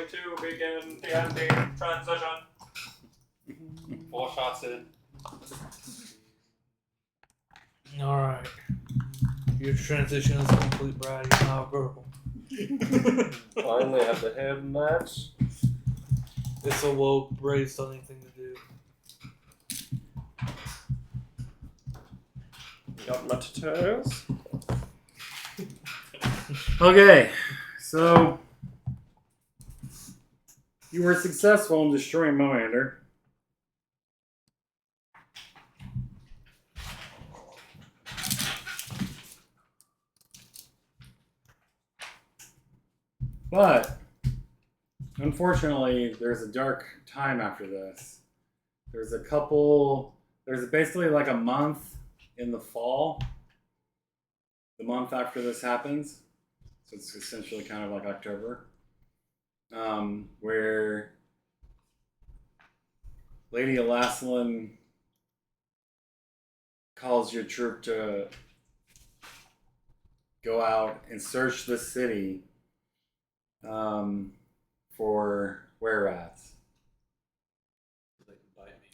to begin the ending transition. 4 shots in. Alright. Your transition is complete, Brad. You're now a girl. Finally have the head match. It's a woke, brave, stunning thing to do. Got my tattoos. Okay, so you were successful in destroying Moander. But unfortunately, there's a dark time after this. There's basically like a month in the fall, the month after this happens. So it's essentially kind of like October, where Lady Elaslin calls your troop to go out and search the city for were-rats.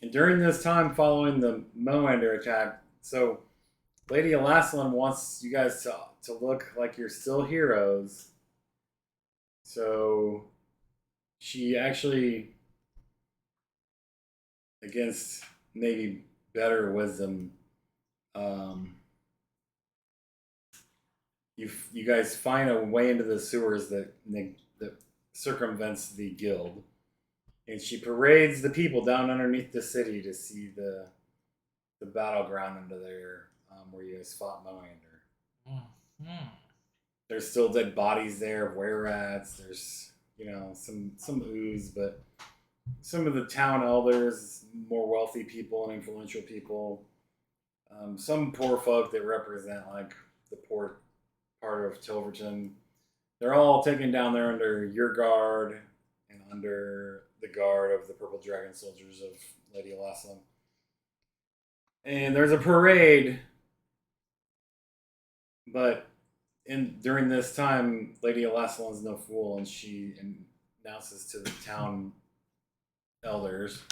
And during this time following the Moander attack, so Lady Elaslin wants you guys to look like you're still heroes. So she actually, against maybe better wisdom, you guys find a way into the sewers that circumvents the guild, and she parades the people down underneath the city to see the battleground under there, where you guys fought Moander. Mm-hmm. There's still dead bodies there of were-rats. There's some ooze, but some of the town elders, more wealthy people and influential people, some poor folk that represent like the poor part of Tilverton. They're all taken down there under your guard and under the guard of the Purple Dragon soldiers of Lady Elaslin. And there's a parade, but during this time, Lady Elaslin's no fool, and she announces to the town elders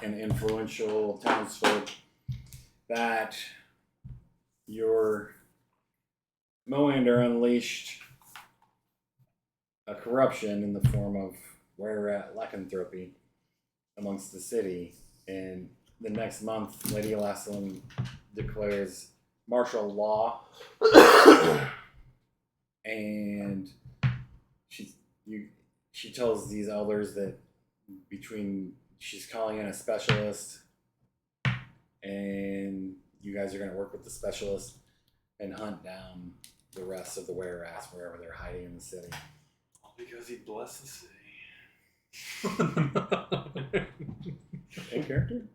and influential townsfolk that your Moander unleashed a corruption in the form of were-rat lycanthropy amongst the city, and the next month, Lady Elaslin declares martial law, and she tells these elders that she's calling in a specialist, and you guys are going to work with the specialist and hunt down the rest of the were-rats wherever they're hiding in the city. All because he blessed the city. In character?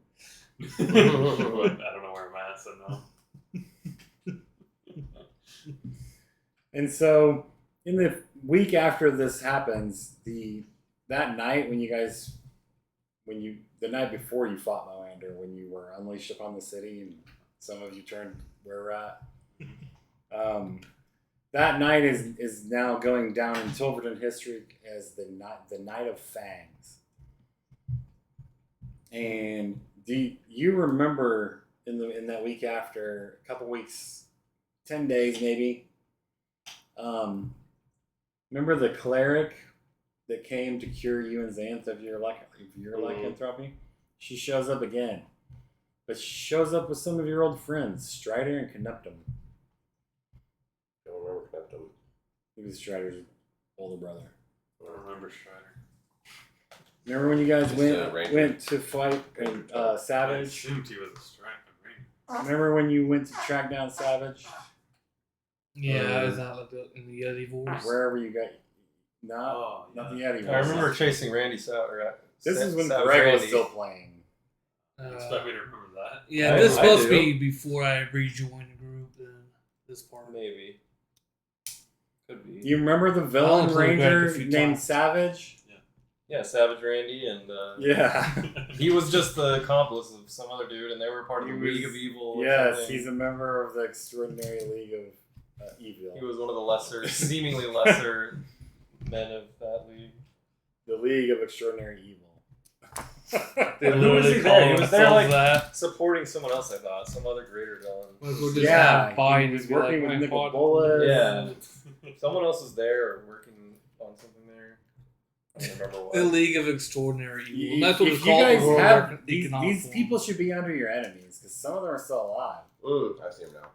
I don't know where I'm at, so no. And so, in the week after this happens, that night the night before you fought Moander, when you were unleashed upon the city and some of you turned were-rat, that night is now going down in Tilverton history as the Night of Fangs. And do you remember in that week after, a couple weeks, 10 days maybe, remember the cleric that came to cure you and Xanth of your lycanthropy? She shows up again. But she shows up with some of your old friends, Strider and Canuptum. I don't remember Canuptum. He was Strider's older brother. I don't remember Strider. Remember when you guys went to fight Savage? I assumed he was a Strider. Remember when you went to track down Savage? Yeah, I was out in the Yeti voice. Wherever you got... Not the Yeti voice. I remember chasing Randy out. This is when Greg was still playing. Expect me to remember that? Yeah, this is supposed to be before I rejoined the group. Then this part, maybe. Could be. You remember the villain ranger named Savage? Yeah, Savage Randy, and he was just the accomplice of some other dude, and they were part of the League of Evil. Yes, he's a member of the Extraordinary League of Evil. He was one of the seemingly lesser men of that league. League of Extraordinary Evil. They Who was literally he call there? He was there, themselves like, that. supporting someone else, I thought. Some other greater villain. Like, we'll just Yeah, have Biden he was and be working like, with "My Nickel pod-" Bullet. Yeah. Someone else was there or working on something there. I don't remember what. The League of Extraordinary Evil. You, And that's what if it's you called. guys the World have these Economic Forum. people should be under your enemies because some of them are still alive. I see him now.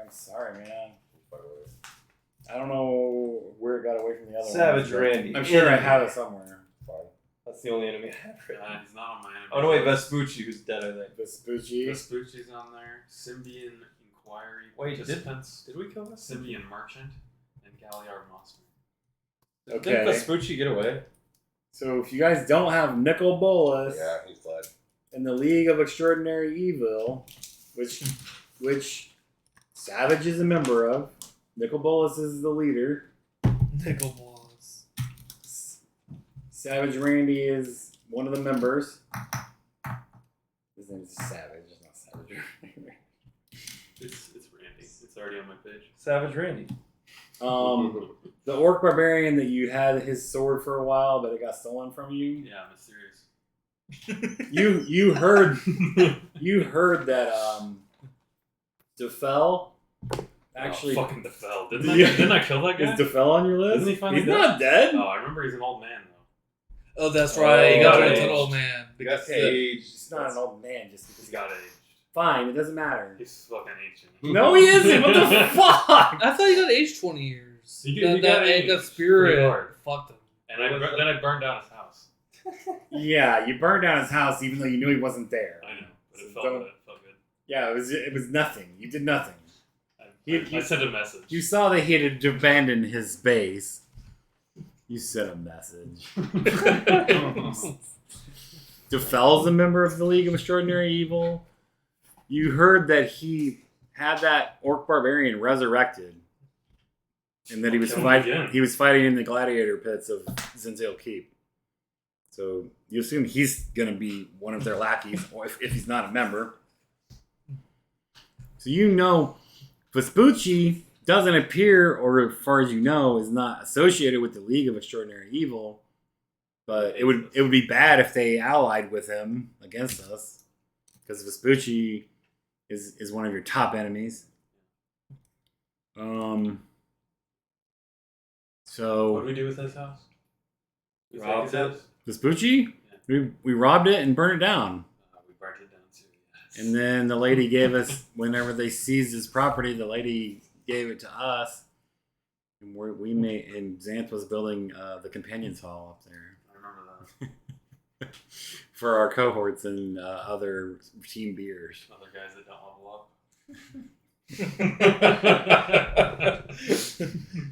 I'm sorry, man. I don't know where it got away from the other Savage ones, Randy. I'm sure I have it somewhere. That's the only enemy I have written. He's not on my enemy. Oh no, wait, Vespucci, who's dead, I think. Vespucci. Vespucci's on there. Symbian Inquiry. Wait, Participants. Did we kill Vespucci? Symbian Merchant and Galliard Monster. Okay. Did Vespucci get away? So if you guys don't have Nicol Bolas Yeah, he's fled. in the League of Extraordinary Evil, which Savage is a member of, Nicol Bolas is the leader. Nickel Balls. Savage Randy is one of the members. His name is Savage, it's not Savage. It's Randy. It's already on my page. Savage Randy. The orc barbarian that you had his sword for a while, but it got stolen from you. Yeah, mysterious. You heard that DeFell actually fucking DeFell. Yeah. Didn't I kill that guy? is DeFell on your list? Isn't he finally He's dead? not dead. Oh, I remember he's an old man though. Oh, that's right. He got Oh, turned into yeah. an old man. He got Because aged. He's not an old man just because He's got aged. Fine, it doesn't matter. He's fucking ancient. No, he isn't. What the fuck? I thought he got aged 20 years. He that, got that, aged that spirit pretty hard. fucked him. And then I burned down his house. Yeah, you burned down his house even though you knew he wasn't there. I know, but it So felt good. It felt good. Yeah, it was nothing. You did nothing. I sent a message. You saw that he had abandoned his base. You sent a message. DeFell's a member of the League of Extraordinary Evil. You heard that he had that orc barbarian resurrected, and that he was Kill him fighting. again. He was fighting in the gladiator pits of Zinzale Keep. So you assume he's going to be one of their lackeys, or if he's not a member. So you know, Vespucci doesn't appear, or as far as you know, is not associated with the League of Extraordinary Evil. But it would be bad if they allied with him against us, because Vespucci is one of your top enemies. So What did we do with his house? We Robbed take his it? house? Vespucci, we robbed it and burned it down. We burnt it down too. Yes. And then the lady gave us, whenever they seized his property, the lady gave it to us. And we made, and Xanth was building the Companions Hall up there I remember that. for our cohorts and other team beers. Other guys that don't level up.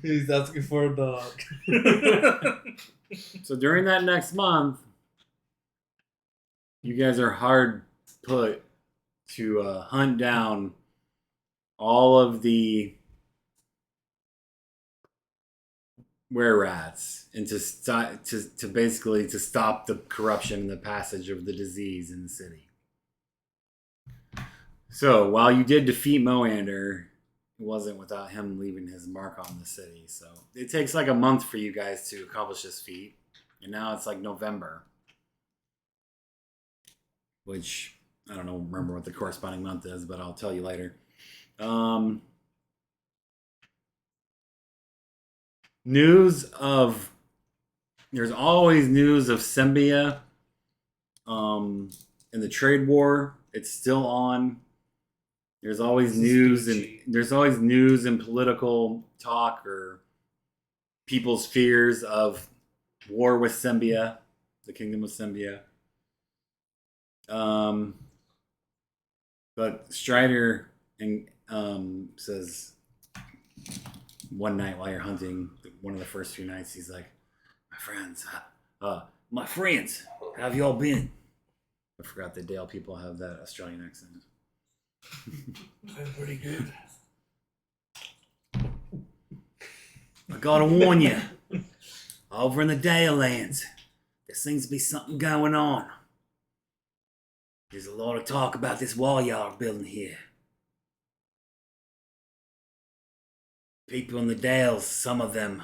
He's asking for a dog. So during that next month, you guys are hard put to hunt down all of the were-rats and to basically to stop the corruption and the passage of the disease in the city. So while you did defeat Moander, it wasn't without him leaving his mark on the city. So it takes like a month for you guys to accomplish this feat. And now it's like November. Which, I don't know, remember what the corresponding month is, but I'll tell you later. There's always news of Sembia in the trade war. It's still on. There's always news and political talk or people's fears of war with Sembia, the kingdom of Sembia. But Strider says one night while you're hunting, one of the first few nights, he's like, my friends, how have y'all been? I forgot that Dale people have that Australian accent. Pretty good. I gotta warn you, over in the Dale lands, there seems to be something going on. There's a lot of talk about this wall y'all are building here. People in the Dales, some of them,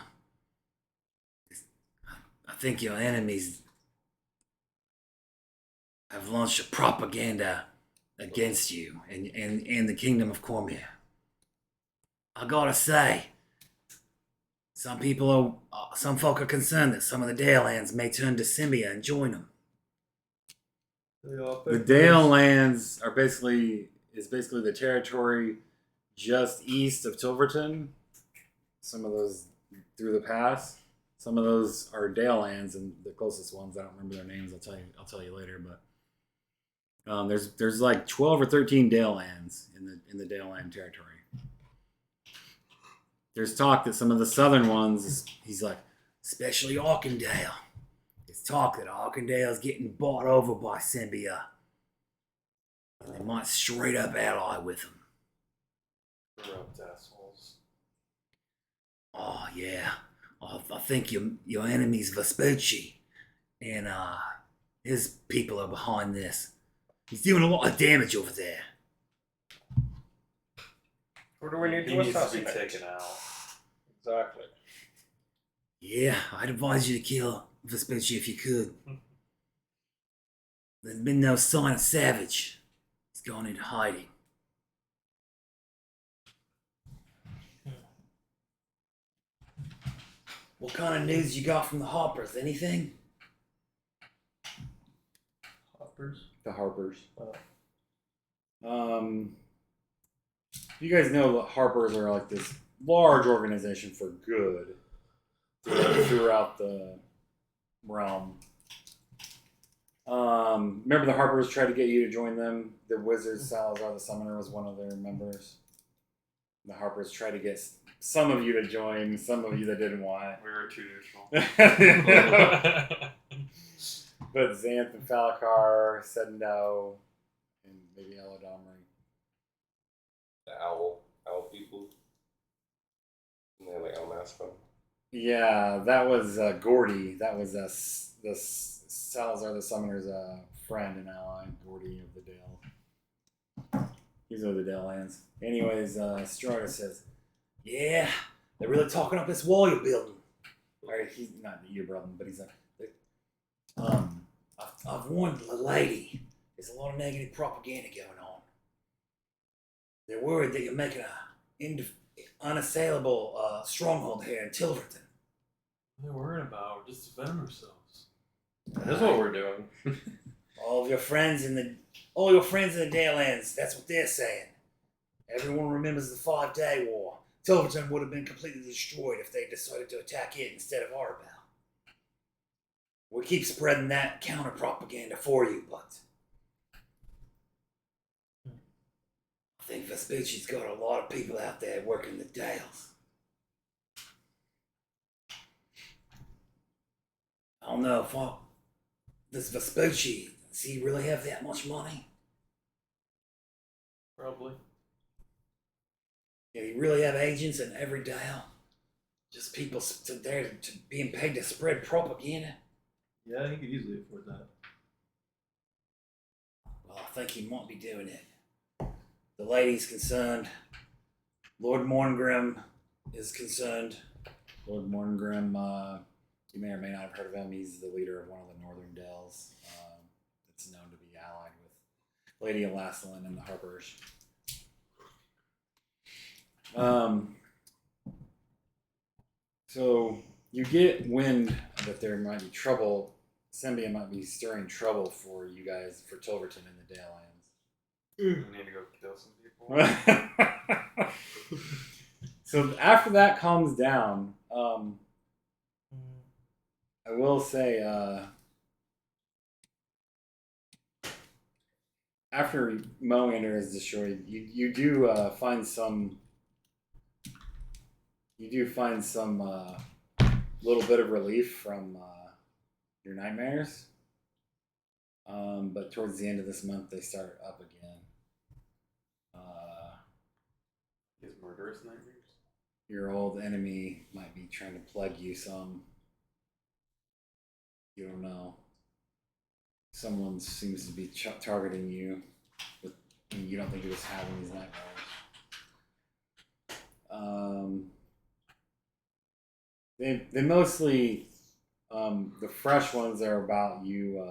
I think your enemies have launched a propaganda against you and the kingdom of Cormier. I gotta say, some folk are concerned that some of the Dale lands may turn to Symbia and join them. The Dale lands are basically the territory just east of Tilverton. Some of those through the pass. Some of those are Dale lands, and the closest ones I don't remember their names. I'll tell you later. But there's like 12 or 13 Dale lands in the Dale land territory. There's talk that some of the southern ones, he's like, especially Arkandale. There's talk that Arkandale's getting bought over by Symbia. And they might straight up ally with them. Corrupt assholes. Oh, yeah. I think your enemy's Vespucci. And his people are behind this. He's doing a lot of damage over there. Where do we need He to needs to be assassinate? taken out. Exactly. Yeah, I'd advise you to kill Vespucci if you could. There's been no sign of Savage. He's gone into hiding. What kind of news you got from the Harpers? Anything? Hoppers. The Harpers. Oh. You guys know the Harpers are like this large organization for good throughout the realm. Remember the Harpers tried to get you to join them? The Wizards, Salazar the Summoner was one of their members. The Harpers tried to get some of you to join, some of you that didn't want. We were too neutral. But Xanth and Falakar said no, and maybe Elodomri. The owl people. And they like unmasked Yeah, that was Gordy. That was the Salazar the Summoner's friend and ally, Gordy of the Dale. He's over the Dale lands. Anyways, Strider says, "Yeah, they're really talking up this wall you're building." Or he's not that you're building, but he's like, I've warned the lady. There's a lot of negative propaganda going on. They're worried that you're making an unassailable stronghold here in Tilverton. What are they worried about? We're just defending ourselves. That's what we're doing. All your friends in the Dale lands, that's what they're saying. Everyone remembers the 5-Day War. Tilverton would have been completely destroyed if they decided to attack it instead of Arbel. We keep spreading that counter propaganda for you, but I think Vespucci's got a lot of people out there working the Dales. I don't know if this Vespucci, does he really have that much money? Probably. Yeah, he really have agents in every Dale? Just people there to being paid to spread propaganda? Yeah, he could easily afford that. Well, I think he might be doing it. The lady's concerned. Lord Morngrim is concerned. Lord Morngrim, you may or may not have heard of him. He's the leader of one of the Northern Dells. That's known to be allied with Lady Elastilin and the Harpers. So you get wind that there might be trouble. Symbia might be stirring trouble for you guys for Tilverton in the Dale lands. We need to go kill some people. So after that calms down, I will say, after Moander is destroyed, you do find some little bit of relief from your nightmares. But towards the end of this month, they start up again. His murderous nightmares. Your old enemy might be trying to plague you some. You don't know. Someone seems to be targeting you, but you don't think he was having these nightmares. They mostly The fresh ones are about you,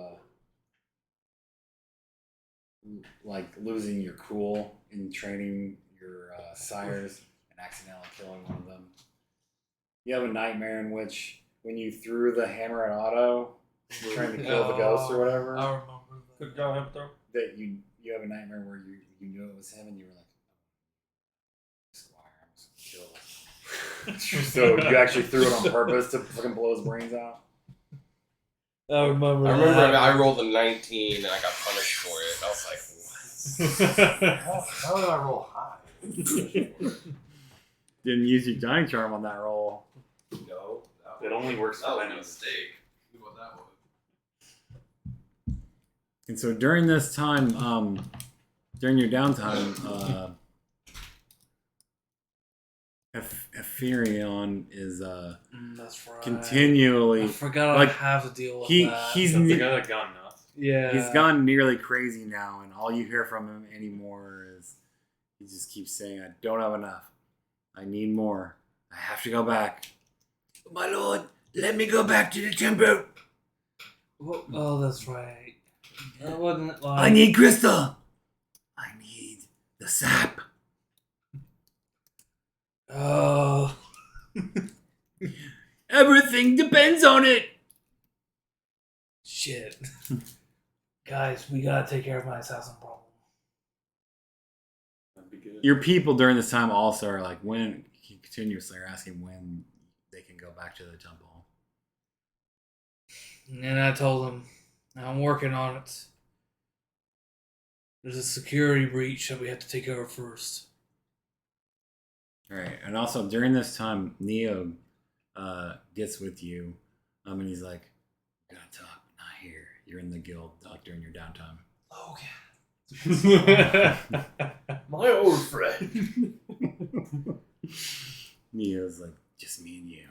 like losing your cool in training your sires and accidentally killing one of them. You have a nightmare in which, when you threw the hammer at Otto, trying to kill the ghost or whatever, I remember that. Good job, him throw. that you have a nightmare where you knew it was him and you were like, Squire, I'm just gonna kill him. So you actually threw it on purpose to fucking blow his brains out. I remember. I remember that. I rolled a 19 and I got punished for it. I was like, how did I roll high? Didn't use your Johnny Charm on that roll. No. It only works That for was a enemies. mistake. Look what that was. And so during this time, during your downtime, Epherion is That's right. continually. I forgot like, I have to deal with he- that. he's That's the guy that got nuts. yeah. He's gone nearly crazy now, and all you hear from him anymore is he just keeps saying, "I don't have enough. I need more. I have to go back. My lord, let me go back to the temple. Oh, that's right. That wasn't like. I need crystal. I need the sap. Oh. Everything depends on it." Shit. Guys, we gotta take care of my assassin problem. That'd be good. Your people during this time also are like, when he continuously are asking when they can go back to the temple. And I told him, I'm working on it. There's a security breach that we have to take care of first. All right, and also during this time, Neo gets with you, and he's like, "We gotta talk, not here. You're in the guild, like during your downtime." My old friend. Neo's like, "Just me and you."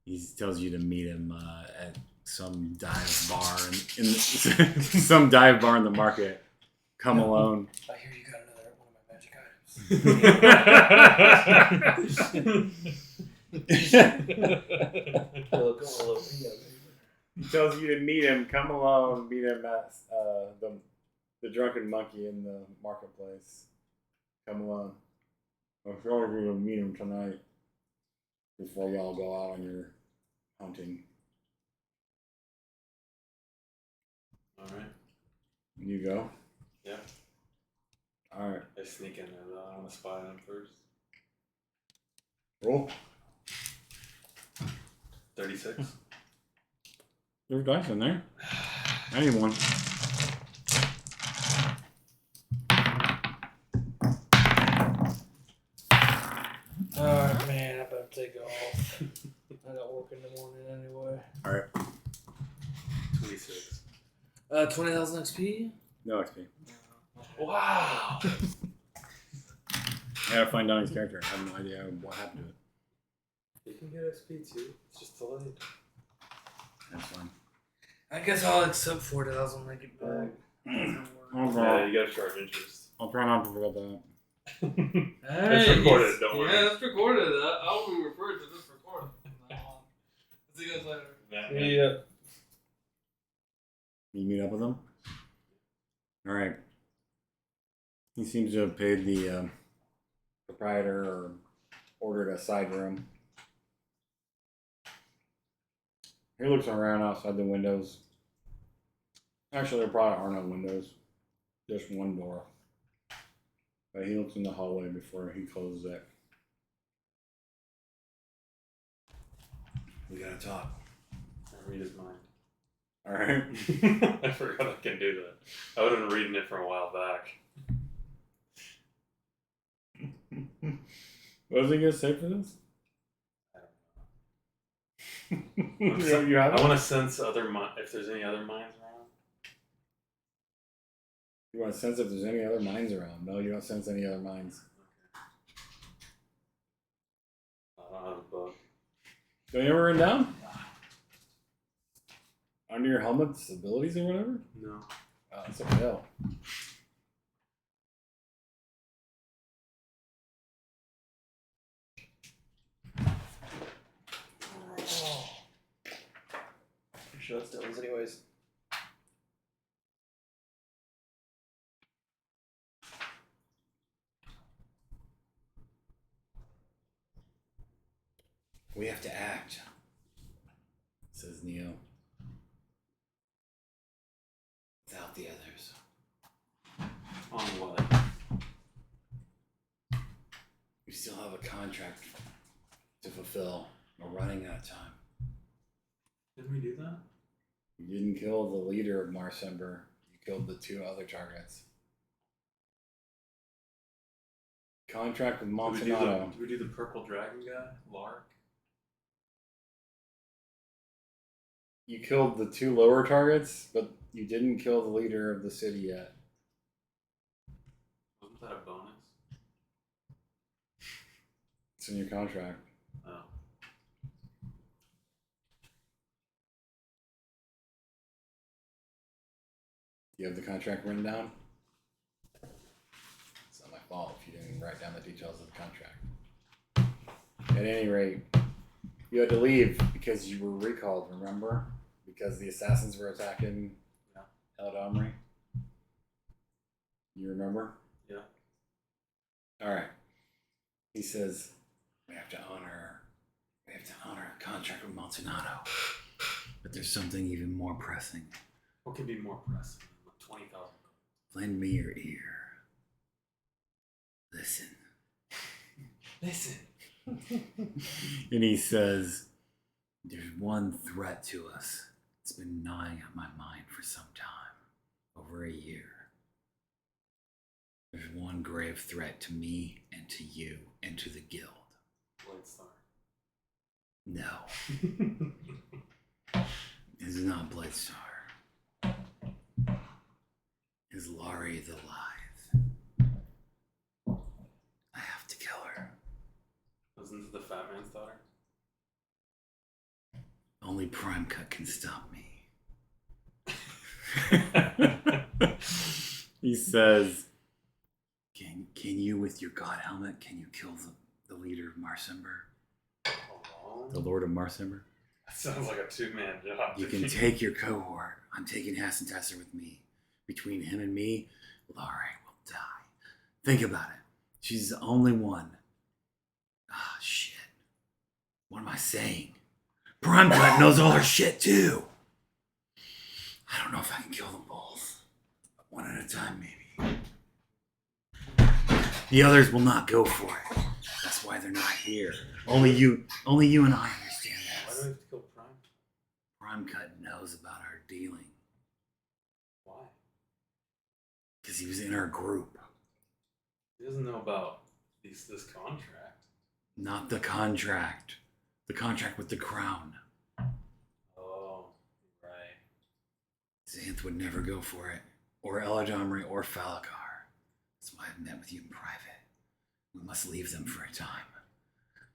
He tells you to meet him at some dive bar in some dive bar in the market. Come alone. I hear you got another one of my magic items. He tells you to meet him. Come alone. Meet him at the drunken monkey in the marketplace. Come alone. I'm sure we're gonna meet him tonight before y'all go out on your hunting. Alright. You go. Yeah. All right. I sneak in there though. I want to spy on him first. Roll. 36. There's dice in there. I need one. Alright, man, I better take off. I got work in the morning anyway. All right. 26. 20,000 XP? No XP. Wow! I gotta find Donnie's character. I have no idea what happened to it. You can get XP too. It's just delayed. That's fine. I guess I'll accept 4,000 and make it back. Yeah, you gotta charge interest. I'll try not to forget that. It's recorded, don't worry. Yeah, it's recorded. I'll be referred to this recording. See you guys later. Yeah. You meet up with him? All right. He seems to have paid the proprietor or ordered a side room. He looks around outside the windows. Actually, there probably are no windows. Just one door. But he looks in the hallway before he closes it. We gotta talk. I read his mind. All right. I forgot I can do that. I would have been reading it from a while back. What was he gonna say for this? I You have it? I want to sense if there's any other minds around. You want to sense if there's any other mines around? No, you don't sense any other mines. I don't have a book. Don't you ever written down? Under your helmet's abilities or whatever? No. Oh, that's a fail. shutstones anyways. We have to act, says Neo. Without the others. On what? We still have a contract to fulfill. We're running out of time. Didn't we do that? You didn't kill the leader of Marsember. You killed the 2 other targets. Contract with Monsanto. Did we do the purple dragon guy? Lark? You killed the 2 lower targets, but you didn't kill the leader of the city yet. Wasn't that a bonus? It's in your contract. Oh. Do you have the contract written down? It's not my fault if you didn't write down the details of the contract. At any rate, you had to leave because you were recalled, remember? Because the assassins were attacking El Domri. You remember? Yeah. Alright. He says, we have to honor a contract with Monsanto. But there's something even more pressing. What could be more pressing than 20,000? Lend me your ear. Listen. Listen. And he says, there's one threat to us. It's been gnawing at my mind for some time. Over a year. There's one grave threat to me and to you and to the guild. Bladestar. No. It's not Bladestar. It's Laurie the Lithe. I have to kill her. Wasn't it the fat man's daughter? Only Prime Cut can stop me. He says, can you, with your god helmet, can you kill the leader of Marsember? Alone? The Lord of Marsember? That sounds like a 2-man job. You can take your cohort. I'm taking Hassentesser with me. Between him and me, Laurie will die. Think about it. She's the only one. Ah, shit. What am I saying? Prime Cut knows all her shit, too. I don't know if I can kill them both. One at a time, maybe. The others will not go for it. That's why they're not here. Only you and I understand Why do this. we have to kill Prime? Prime Cut knows about our dealing. Why? Because he was in our group. He doesn't know about this contract. Not the contract. The contract with the crown. Oh, right. Xanth would never go for it. Or Eladamri or Falakar. That's why I've met with you in private. We must leave them for a time.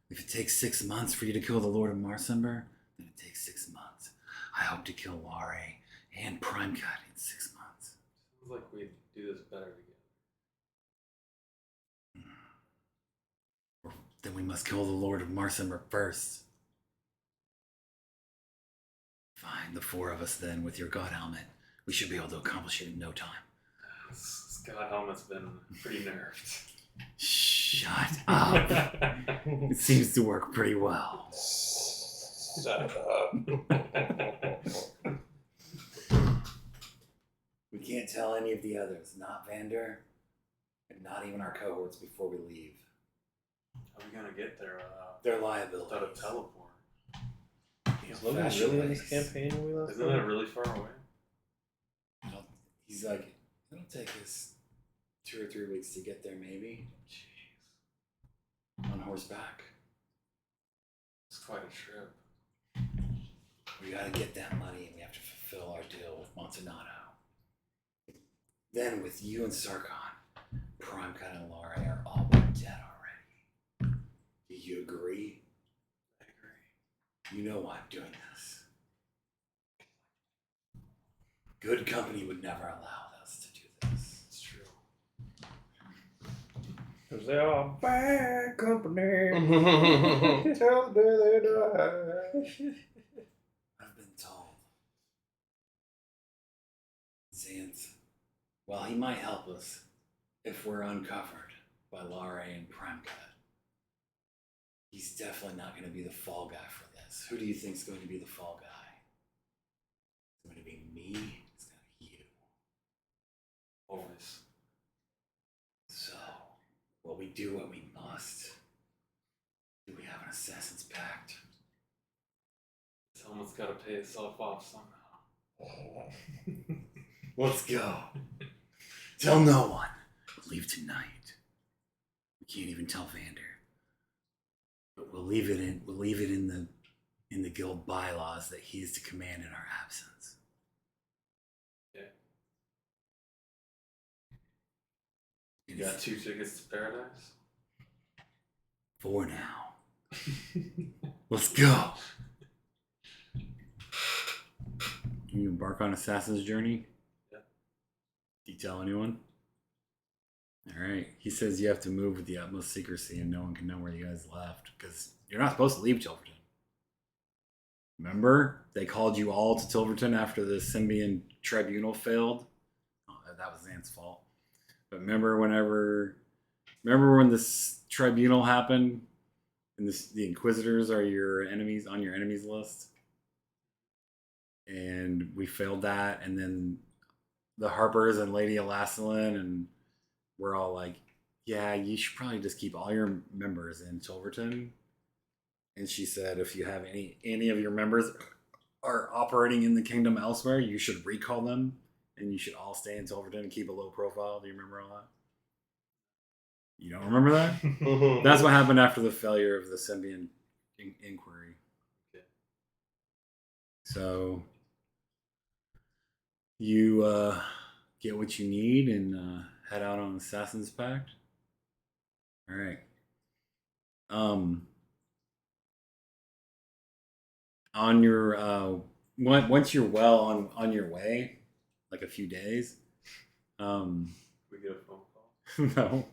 If it takes 6 months for you to kill the Lord of Marsember, then it takes 6 months. I hope to kill Laurie and Prime Cut in 6 months. Sounds like we'd do this better together. Then we must kill the Lord of Marsember first. Fine, the 4 of us then, with your god helmet. We should be able to accomplish it in no time. This god helmet's been pretty nerfed. Shut up. It seems to work pretty well. Shut up. We can't tell any of the others, not Vander, and not even our cohorts before we leave. How are we gonna get there They're liabilities. without a teleport? Is Logan really in this campaign when we left? Isn't it really far away? He's like, it'll take us 2 or 3 weeks to get there, maybe. Jeez. On horseback. It's quite a trip. We gotta get that money and we have to fulfill our deal with Monsanto. Then with you and Sarkon, Prime Cut and Laurie are all dead already. Do you agree? I agree. You know why I'm doing this. Good company would never allow us to do this. It's true. Because they are bad company. Till the day they die. I've been told Xanth. Well, he might help us if we're uncovered by Lare and Primecut. He's definitely not going to be the fall guy for this. Who do you think's going to be the fall guy? It's going to be me. It's going to be you. Always. So, will we do what we must? Do we have an assassin's pact? Someone's got to pay itself off somehow. Let's go. Tell no one. Leave tonight. We can't even tell Vander. But we'll leave it in the guild bylaws that he is to command in our absence. Okay. You got 2 tickets to paradise? For now. Let's go. You embark on Assassin's Journey? Yeah. Do you tell anyone? Alright. He says you have to move with the utmost secrecy and no one can know where you guys left. Because you're not supposed to leave Tilverton. Remember? They called you all to Tilverton after the Symbian tribunal failed? Oh, that was Xanth's fault. But remember when this tribunal happened? And the Inquisitors are your enemies on your enemies list? And we failed that, and then the Harpers and Lady Elastilin, and we're all like, yeah, you should probably just keep all your members in Tilverton. And she said, if you have any of your members are operating in the kingdom elsewhere, you should recall them, and you should all stay in Tilverton and keep a low profile. Do you remember all that? You don't remember that? That's what happened after the failure of the Symbian inquiry. Okay. So you get what you need and head out on Assassin's Pact. All right. On your once you're well on your way, like a few days. We get a phone call? No.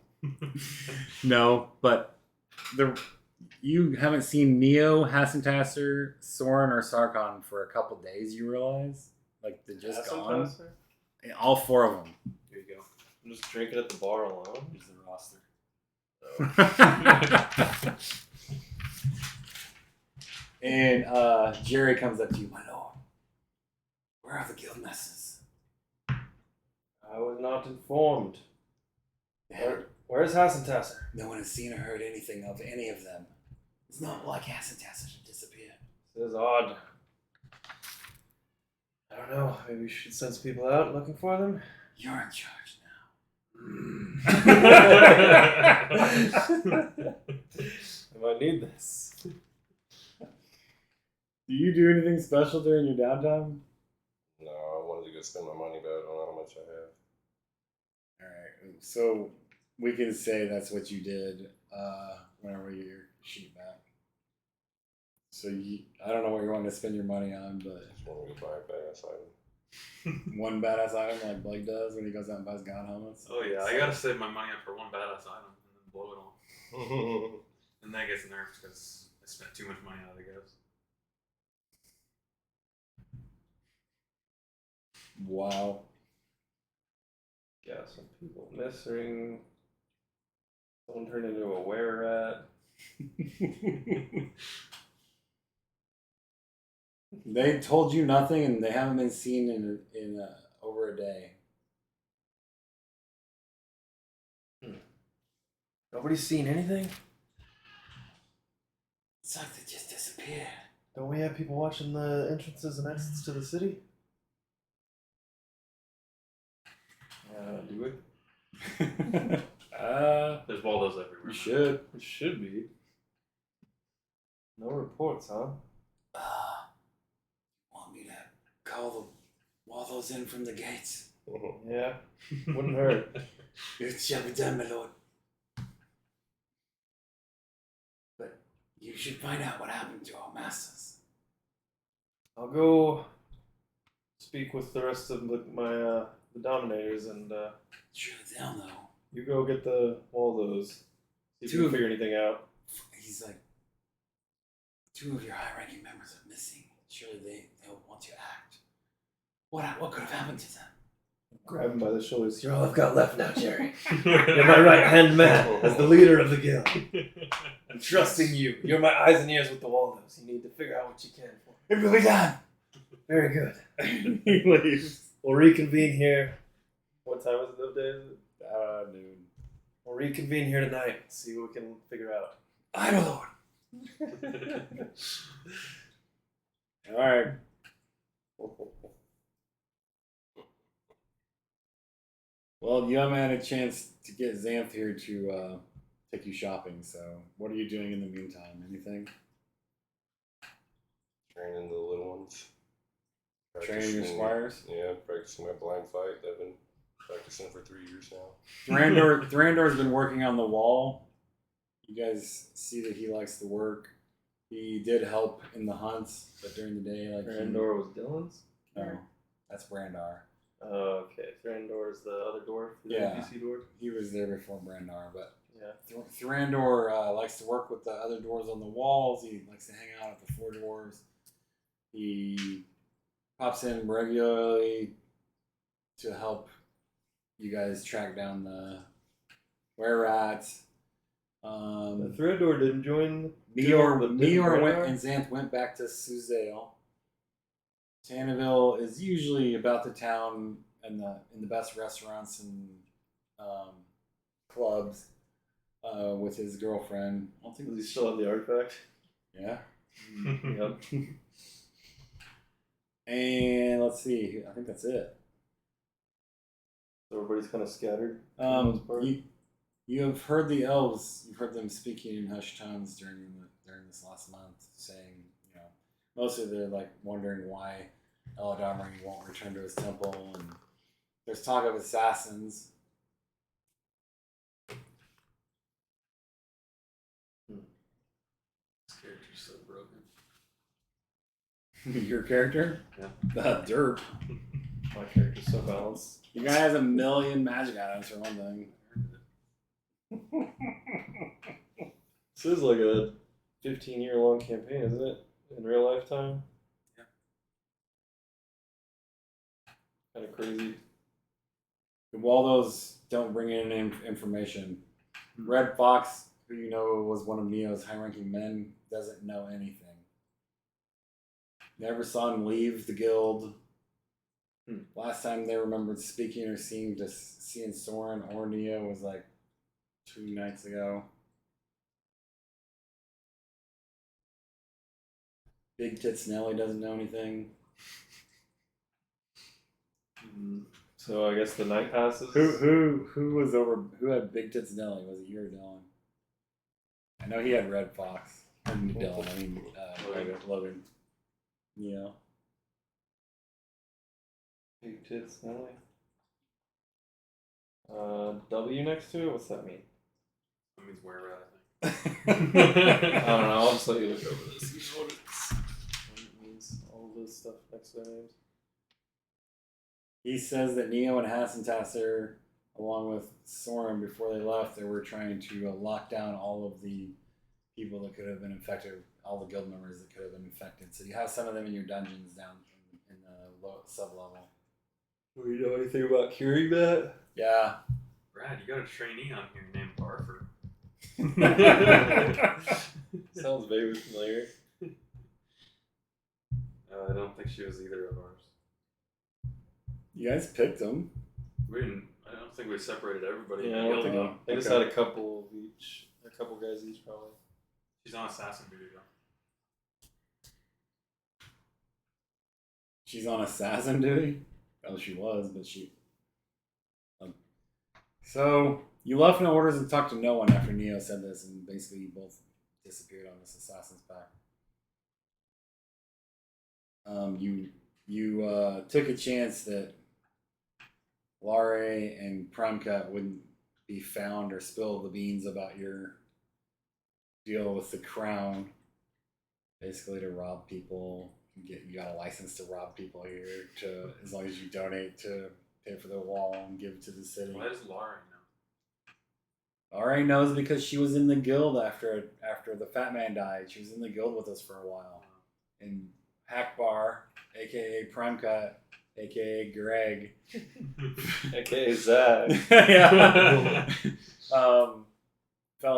No, but you haven't seen Neo, Hassentasser, Soren, or Sarkon for a couple days, you realize? Like, they're just gone. All 4 of them. Here you go. I'm just drinking at the bar alone. Here's the roster. And Jerry comes up to you, my lord. Where are the guild messes? I was not informed. Where's Hassentasser? No one has seen or heard anything of any of them. It's not like Hassentasser should disappear. This is odd. I don't know. Maybe we should send some people out looking for them. You're in charge I might need this. Do you do anything special during your downtime? No, I wanted to go spend my money, but I don't know how much I have. Alright, so we can say that's what you did whenever you get your sheet back. So I don't know what you're wanting to spend your money on, but Just wanted to buy a badass item. one badass item like Blake does when he goes out and buys god helmets. Oh yeah, I gotta save my money up for one badass item and then blow it all. And that gets nerfed because I spent too much money on other guys. Wow. Got some people missing. Someone turned into a were-rat. They told you nothing, and they haven't been seen in over a day. Nobody's seen anything? It's like they just disappeared. Don't we have people watching the entrances and exits to the city? Do we? There's Waldos everywhere. You should. It should be. No reports, huh? Want me to call the Waldos in from the gates? Yeah, wouldn't hurt. It shall be done, my lord. But you should find out what happened to our masters. I'll go speak with the rest of the Dominators, and Sure, they'll know. you go get the Waldos. See if you can figure anything out. He's like, 2 of your high-ranking members are missing. Surely they'll want to act. What could have happened to them? Grab him by the shoulders. You're all I've got left now, Jerry. You're my right-hand man as the leader of the guild. I'm trusting you. You're my eyes and ears with the Waldos. You need to figure out what you can for me. It will be done. Very good. He leaves. We'll reconvene here. What time is it of day? Is it? Dude. We'll reconvene here tonight. See what we can figure out. I know, Lord. All right. Well, you haven't had a chance to get Xanth here to take you shopping, so what are you doing in the meantime? Anything? Training the little ones. Training your squires? Yeah, practicing my blind fight. I've been practicing for 3 years now. Thrandar's been working on the wall. You guys see that he likes to work. He did help in the hunts, but during the day, like Thrandur was Dylan's? No, that's Brandar. Oh, okay. Thrandur is the other dwarf? The Yeah. NPC dwarf? He was there before Brandar, but Yeah. Thrandur likes to work with the other dwarves on the walls. He likes to hang out at the four dwarves. He pops in regularly to help you guys track down the were-rats. Thrandur didn't join. Meor but didn't went Brandar? and Xanth went back to Suzale. Tanneville is usually about the town and in the best restaurants and clubs with his girlfriend. I don't think Does he still have the artifact? Yeah. Yep. And let's see. I think that's it. So everybody's kind of scattered. for the most part? You have heard the elves. You've heard them speaking in hushed tones during this last month, saying, you know, mostly they're like wondering why Eladamri won't return to his temple, and there's talk of assassins. This character's so broken. Your character? Yeah. Derp. My character's so balanced. You guy has 1,000,000 magic items for one thing. This is like a 15-year-long campaign, isn't it? In real lifetime? Yeah. Kind of crazy. The Waldos don't bring in information. Red Fox, who you know was one of Neo's high-ranking men, doesn't know anything. Never saw him leave the guild. Last time they remembered speaking or seeing Soren or Neo was like 2 nights ago. Big Tits Nelly doesn't know anything. So I guess the night passes. Who was over? Who had Big Tits Nelly? Was it you or Dylan? I know he had Red Fox. Dylan. I mean Logan. Yeah. Big tits, Nelly. W next to it? What's that mean? That means where we're at, I think. I don't know. I'll just let you look over this. You know what it means. All of this stuff next to their names. He says that Neo and Hassentasser, along with Soren, before they left, they were trying to lock down all of the people that could have been infected, all the guild members that could have been infected. So you have some of them in your dungeons down in the sub-level. Do we know anything about curing that? Yeah. Brad, you got a trainee on here named Barford. Sounds vaguely familiar. I don't think she was either of ours. You guys picked them. We didn't. I don't think we separated everybody. Yeah, I in the don't guild. think they just Okay. had a couple of each. A couple guys each, probably. She's on assassin duty though. She's on assassin duty? Oh, she was, but she... So, you left no orders and talked to no one after Neo said this, and basically you both disappeared on this assassin's pack. You took a chance that Lare and Primecut wouldn't be found or spill the beans about your deal with the crown. Basically to rob people. You got a license to rob people here, as long as you donate to pay for the wall and give to the city. Why does Lauren know? Lare knows because she was in the guild after the fat man died. She was in the guild with us for a while. And Hackbar, aka Primecut, aka Greg. AKA Zach. Yeah. Fell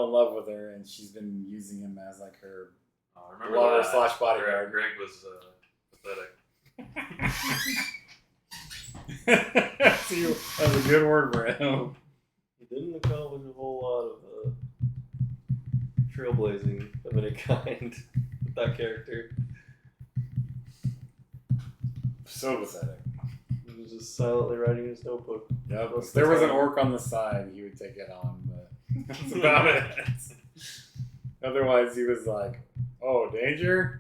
in love with her, and she's been using him as like her I remember lover that. slash bodyguard. Greg was pathetic. See, that's a good word for him. He didn't accomplish a whole lot of trailblazing of any kind with that character. So pathetic. He was just silently writing his notebook. Yeah, Most if there of the was an time. orc on the side, he would take it on, but that's about it. Otherwise, he was like, "Oh, danger!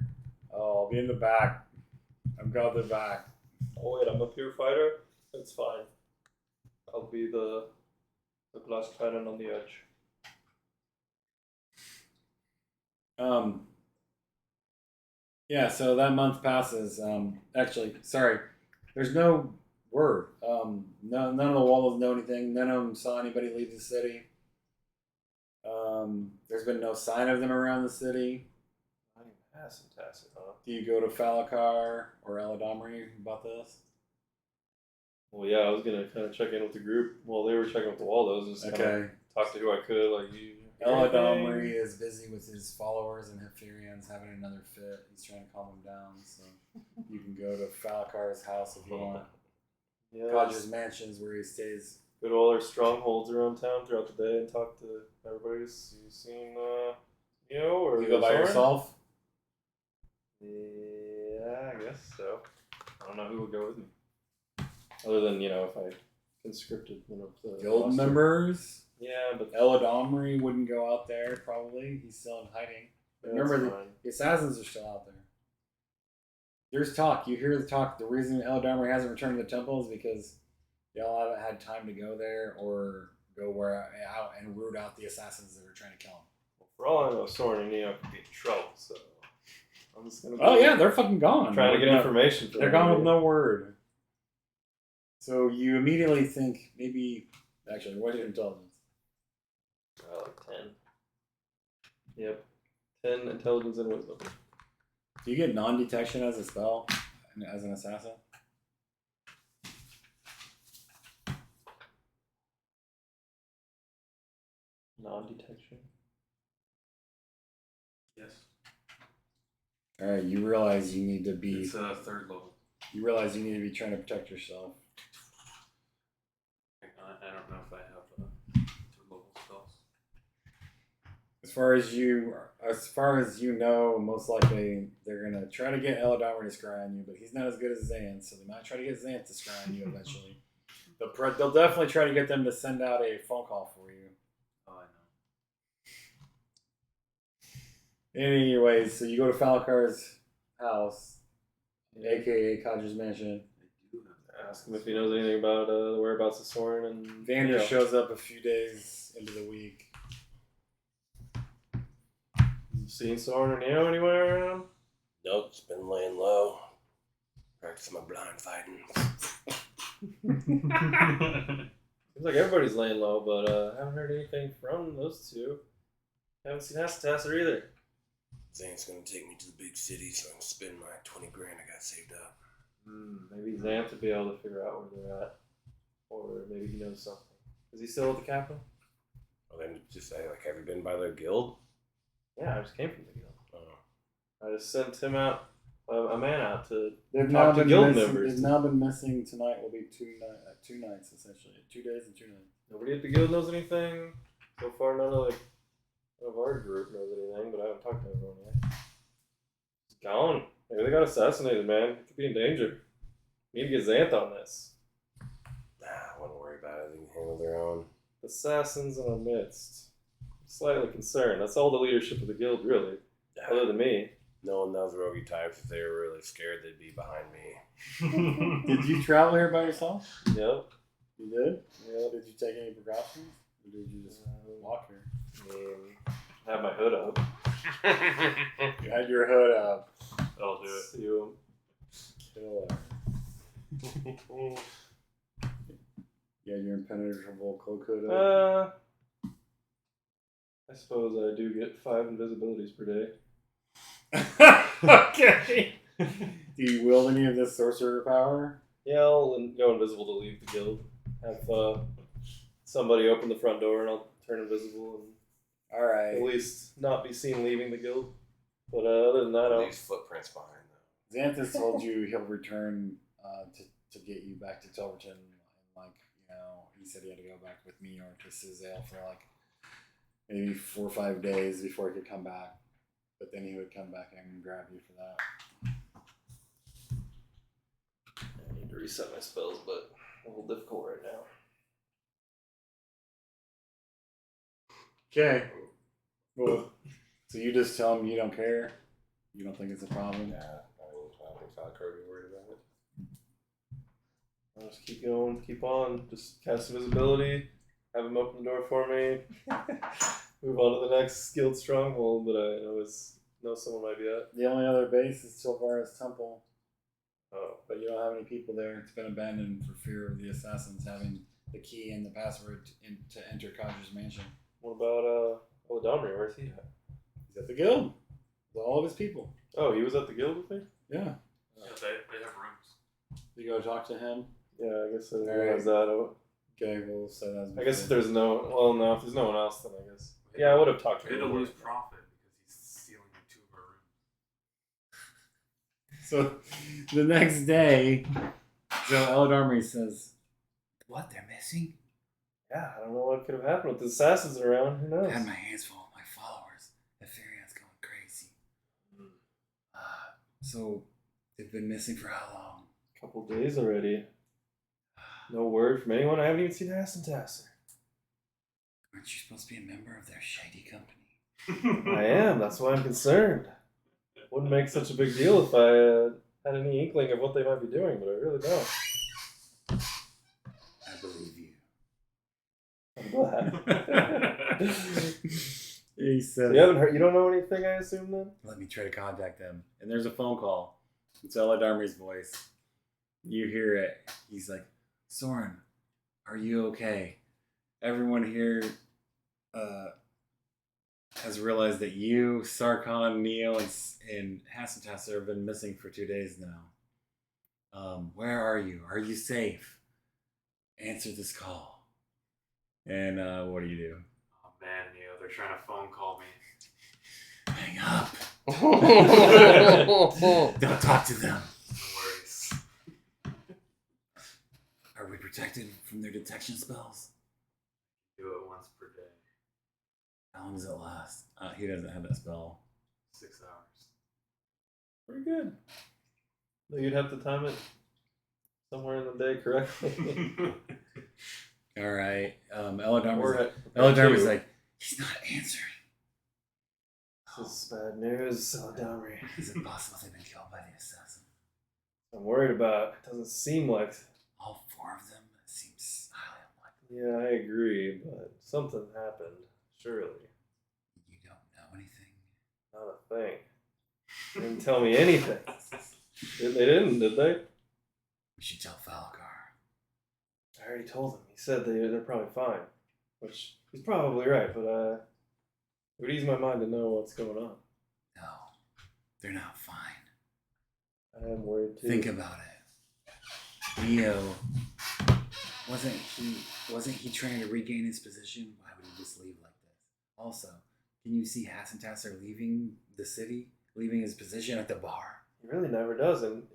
Oh, I'll be in the back. I'm got the back." Oh wait, I'm a pure fighter? That's fine. I'll be the glass cannon on the edge. Yeah, so that month passes. Actually, sorry, there's no word. None of the Wallows know anything. None of them saw anybody leave the city. There's been no sign of them around the city. I'm passing tacit, huh? Do you go to Falakar or Eladamri about this? Well, yeah, I was gonna kind of check in with the group while they were checking with the Waldos and just kind of Okay. talk to who I could, like you. Eladamri is busy with his followers, and Heferian's having another fit. He's trying to calm him down, so you can go to Falakar's house if you want. Yeah, Codger's mansion is where he stays. go to all their strongholds around town throughout the day and talk to everybody. You seen, or You go by Soren? yourself? Yeah, I guess so. I don't know who would go with me. Other than, if I conscripted, the Guild roster. members? Yeah, but Eladamri wouldn't go out there, probably. He's still in hiding. But remember, the assassins are still out there. There's talk. You hear the talk. The reason Eladamri hasn't returned to the temple is because they all haven't had time to go there or go out and root out the assassins that are trying to kill him. for all I know, Soren and Neo could be in trouble, so I'm just gonna. Oh, yeah, they're fucking gone. trying to get information. They're gone with no word. So you immediately think maybe. Actually, what is your intelligence? Like 10. Yep, 10 intelligence and wisdom. Do you get non-detection as a spell, as an assassin? Non-detection. Yes. All right, you realize you need to be. It's a third level. You realize you need to be trying to protect yourself. I don't know if I have 2 level spells. As far as you know, most likely they're gonna try to get Eladamri to scry on you, but he's not as good as Xanth, so they might try to get Xanth to scry on you eventually. They'll definitely try to get them to send out a phone call for you. Oh, I know. Anyways, so you go to Falakar's house, aka Codger's mansion. Ask him if he knows anything about the whereabouts of Soren and Vander shows up a few days into the week. Seen Soren or Neo anywhere around? Nope, it's been laying low. Practice my blind fighting. Seems like everybody's laying low, but I haven't heard anything from those two. Haven't seen Hastatasser either. Zane's gonna take me to the big city so I can spend my 20 grand I got saved up. Maybe Xanth would be able to figure out where they're at. Or maybe he knows something. Is he still at the capital? Well, then just say, like, have you been by their guild? Yeah, I just came from the guild. Oh. I just sent him out, a man out to They've talk now to been guild missing. members. They've now been missing. Tonight will be two nights essentially. 2 days and 2 nights. Nobody at the guild knows anything. So far, none of our group knows anything, but I haven't talked to everyone yet. It's gone. Maybe they got assassinated, man. It could be in danger. We need to get Xanth on this. Nah, I wouldn't worry about it. They can handle their own. Assassins in our midst. I'm slightly concerned. That's all the leadership of the guild, really. Other than me. No one knows roguey types. If they were really scared, they'd be behind me. Did you travel here by yourself? Yep. You did? Yep. Did you take any precautions? Or did you just walk here? I have my hood up. You had your hood up. That'll do it. See him. Killer. Yeah, your impenetrable cloak hood up. I suppose I do get 5 invisibilities per day. Okay. Do you wield any of this sorcerer power? Yeah, I'll go invisible to leave the guild. Have somebody open the front door and I'll turn invisible and All right. at least not be seen leaving the guild. But other than that, I'll... These footprints behind them. Xanthus told you he'll return to get you back to Tilverton. And, like, you know, he said he had to go back with me or to Sizale for like maybe 4 or 5 days before he could come back. But then he would come back and grab you for that. I need to reset my spells, but a little difficult right now. Okay. Well, so you just tell him you don't care? You don't think it's a problem? Yeah, I don't think Falcor would be worried about it. I'll just keep going, keep on. Just cast invisibility, have him open the door for me, move on to the next guild stronghold that I know someone might be at. The only other base is Silvara's Temple, Oh, but you don't have any people there. It's been abandoned for fear of the assassins having the key and the password to enter Conjur's mansion. what about Eladamri? Where's he at? He's at the guild with all of his people. Oh, he was at the guild with me? Yeah. Yeah, they have rooms. You go talk to him. Yeah, I guess I didn't Alright. realize that. Okay, we'll say that. I guess if there's no if there's no one else, then I guess. Yeah, I would have talked to We him. had to lose profit because he's stealing like 2 of our rooms. So the next day, so Eladamri says, "What? They're missing? Yeah, I don't know what could have happened with the assassins around. Who knows? I had my hands full with my followers. Ethereum's going crazy. So they've been missing for how long? A couple days already. No word from anyone. I haven't even seen Hassentasser. Aren't you supposed to be a member of their shady company?" I am. That's why I'm concerned. Wouldn't make such a big deal if I had any inkling of what they might be doing, but I really don't. I believe you. I'm glad. He said, You haven't heard? You don't know anything, I assume, then? "Let me try to contact them." And there's a phone call. It's Eladamri's voice. You hear it. He's like, "Soren, are you okay? Everyone here has realized that you, Sarkhan, Neo, and Hassentasser have been missing for 2 days now. Where are you? Are you safe? Answer this call." And what do you do? Oh man, Neo, they're trying to phone call me. Hang up. Don't talk to them. No worries. Are we protected from their detection spells? Do it once per day. How long does it last? He doesn't have that spell. 6 hours. Pretty good. No, you'd have to time it somewhere in the day correctly. All right. Eladamri's Or like, at Eladamri's 2. like, he's not answering. This is bad news, Eladamri. Is it possible they've been killed by the assassin? I'm worried about. It doesn't seem like. All 4 of them? It seems highly unlikely. Yeah, I agree, but something happened. Surely. You don't know anything? Not a thing. They didn't tell me anything. They didn't, did they? We should tell Falcor. I already told him. He said they're probably fine. Which, he's probably right, but it would ease my mind to know what's going on. No, they're not fine. I am worried too. Think about it. Neo, wasn't he trying to regain his position? Why would he just leave like this? Also, can you see Hassentasser leaving the city, leaving his position at the bar? He really never does, and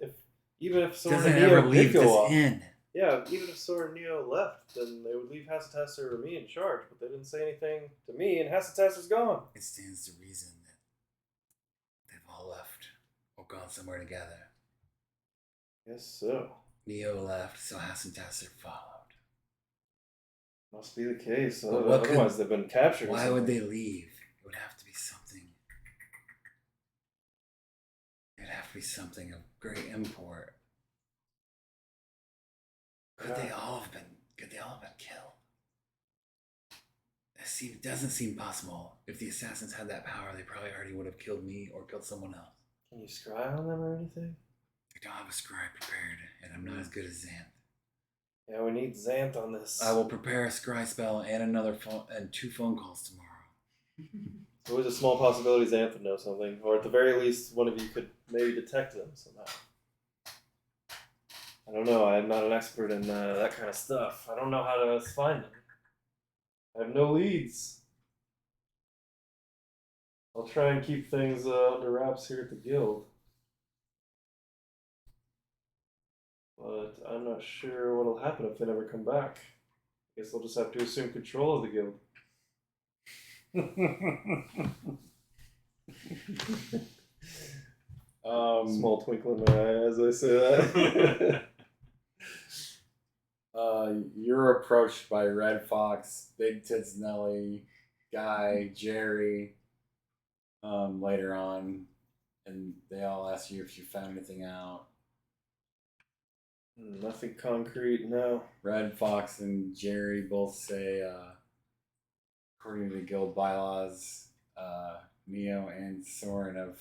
even if Sora Doesn't and ever Neo leave did this go off, inn. yeah, even if Sora and Neo left, then they would leave Hassentasser or me in charge, but they didn't say anything to me, and Hassentasser's gone. It stands to reason that they've all left or gone somewhere together. Guess so. Neo left, so Hassentasser followed. Must be the case. But what could- Otherwise, they've been captured. or Why would something. they leave? It would have to be something. It'd have to be something of great import. Could they all have been killed? It doesn't seem possible. If the assassins had that power, they probably already would have killed me or killed someone else. Can you scry on them or anything? I don't have a scribe prepared, and I'm not as good as Xanth. Yeah, we need Xanth on this. I will prepare a scry spell and another phone and 2 phone calls tomorrow. There was a small possibility Xanth would know something, or at the very least, one of you could maybe detect them somehow. I don't know. I'm not an expert in that kind of stuff. I don't know how to find them. I have no leads. I'll try and keep things under wraps here at the guild. But I'm not sure what'll happen if they never come back. I guess I'll just have to assume control of the guild. Small twinkle in my eye as I say that. You're approached by Red Fox, Big Tits Nelly, Guy, Jerry, later on, and they all ask you if you found anything out. Nothing concrete, no. Red Fox and Jerry both say, according to the guild bylaws, Neo and Soren have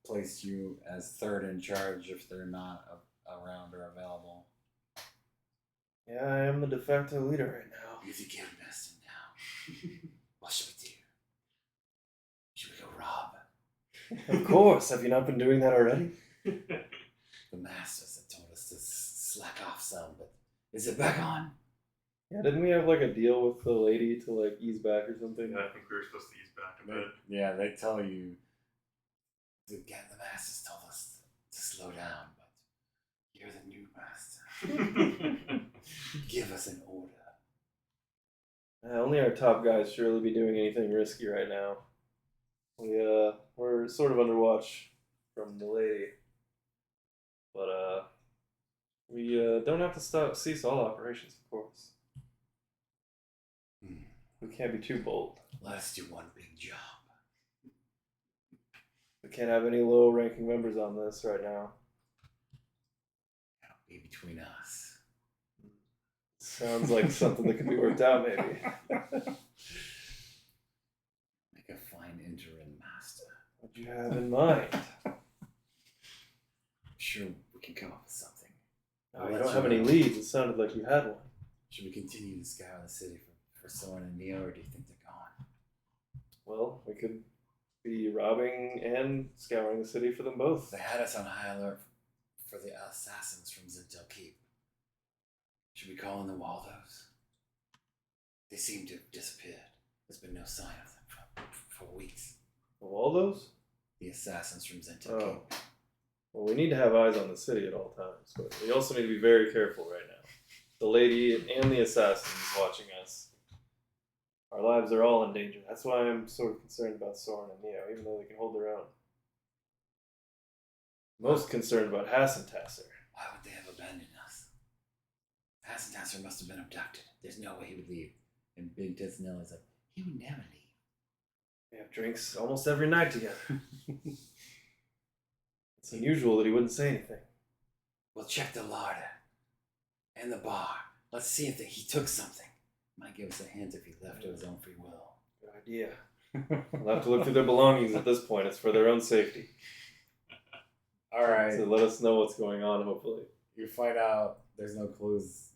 placed you as third in charge if they're not around or available. Yeah, I am the de facto leader right now. You're the guild master now. What should we do? Should we go rob? Of course. Have you not been doing that already? The masters have told us to slack off some, but is it back on? Yeah, didn't we have like a deal with the lady to like ease back or something? Yeah, I think we were supposed to ease back a bit. Yeah, they tell you. The masters told us to slow down, but you're the new master. Give us an order. Only our top guys should really be doing anything risky right now. We're sort of under watch from the lady, but we don't have to cease all operations, of course. We can't be too bold. Let us do one big job. We can't have any low-ranking members on this right now. That'll be between us. Sounds like something that could be worked out, maybe. Make a fine interim master. What do you have in mind? I'm sure we can come up with something. Oh, you don't have any leads. It sounded like you had one. Should we continue to scour the city for Soren and Neo, or do you think they're gone? Well, we could be robbing and scouring the city for them both. They had us on high alert for the assassins from Zintel Keep. Should we call in the Waldos? They seem to have disappeared. There's been no sign of them for weeks. The Waldos? The assassins from Zintel Oh. Keep. Well, we need to have eyes on the city at all times, but we also need to be very careful right now. The lady and the assassins watching us. Our lives are all in danger. That's why I'm sort of concerned about Soren and Neo, even though they can hold their own. Most concerned about Hassentasser. Why would they have abandoned us? Hassentasser must have been abducted. There's no way he would leave. And Big Tits Nelly's like, He would never leave. We have drinks almost every night together. It's unusual that he wouldn't say anything. We'll check the larder and the bar. Let's see if he took something. Might give us a hint if he left of his own free will. Good idea. We'll have to look through their belongings at this point. It's for their own safety. all right. So let us know what's going on, hopefully. You find out there's no clues.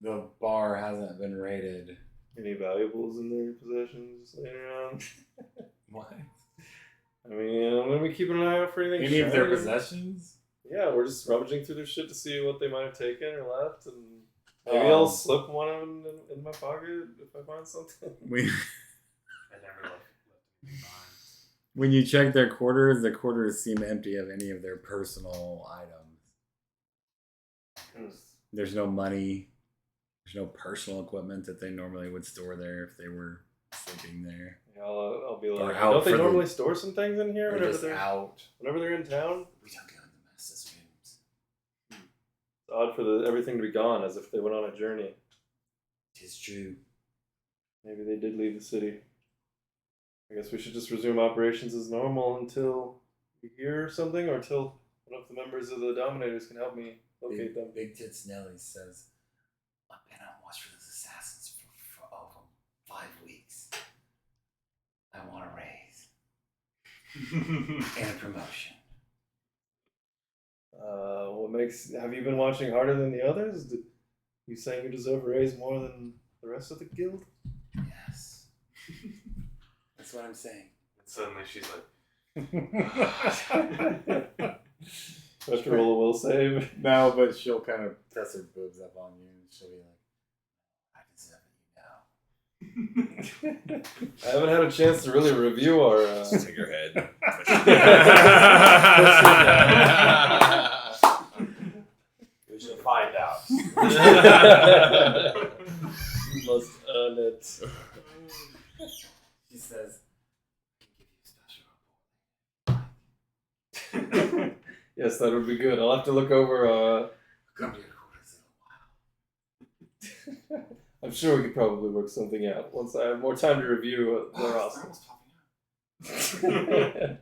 The bar hasn't been raided. Any valuables in their possessions just laying around? What? I mean, I'm going to be keeping an eye out for anything Any of their shiny. possessions? Yeah, we're just rummaging through their shit to see what they might have taken or left, and maybe Oh. I'll slip one of them in my pocket if I find something. I never left anything behind. When you check their quarters, the quarters seem empty of any of their personal items. There's no money. There's no personal equipment that they normally would store there if they were sleeping there. Yeah, I'll be Or like, out don't they for the- normally store some things in here They're whenever just they're out. in town? We don't go in the master's rooms. It's odd for everything to be gone, as if they went on a journey. Tis true. Maybe they did leave the city. I guess we should just resume operations as normal until we hear something, or until one of the members of the Dominators can help me locate them. Big Tits Nelly says, I've been on watch for those assassins for over 5 weeks. I want a raise. And a promotion. Have you been watching harder than the others? You saying you deserve a raise more than the rest of the guild? Yes. That's what I'm saying. And suddenly she's like, Do I have to roll a will save? No, but she'll kind of press her boobs up on you, and she'll be like, "I deserve it now." I haven't had a chance to really review our. Just take her head. We shall find out. You must earn it. She says, Yes, that would be good. I'll have to look over. Come to your quarters in a while. I'm sure we could probably work something out once I have more time to review the roster. Almost popping out.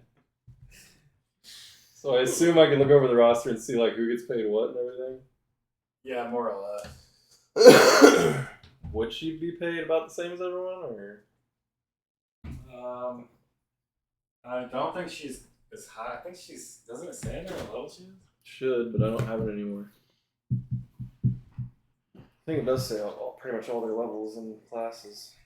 So I assume I can look over the roster and see like who gets paid what and everything. yeah, more or less. Would she be paid about the same as everyone, or? I don't think she's as high. I think she's. Doesn't it say in there what level she is? Should, but I don't have it anymore. I think it does say pretty much all their levels and classes.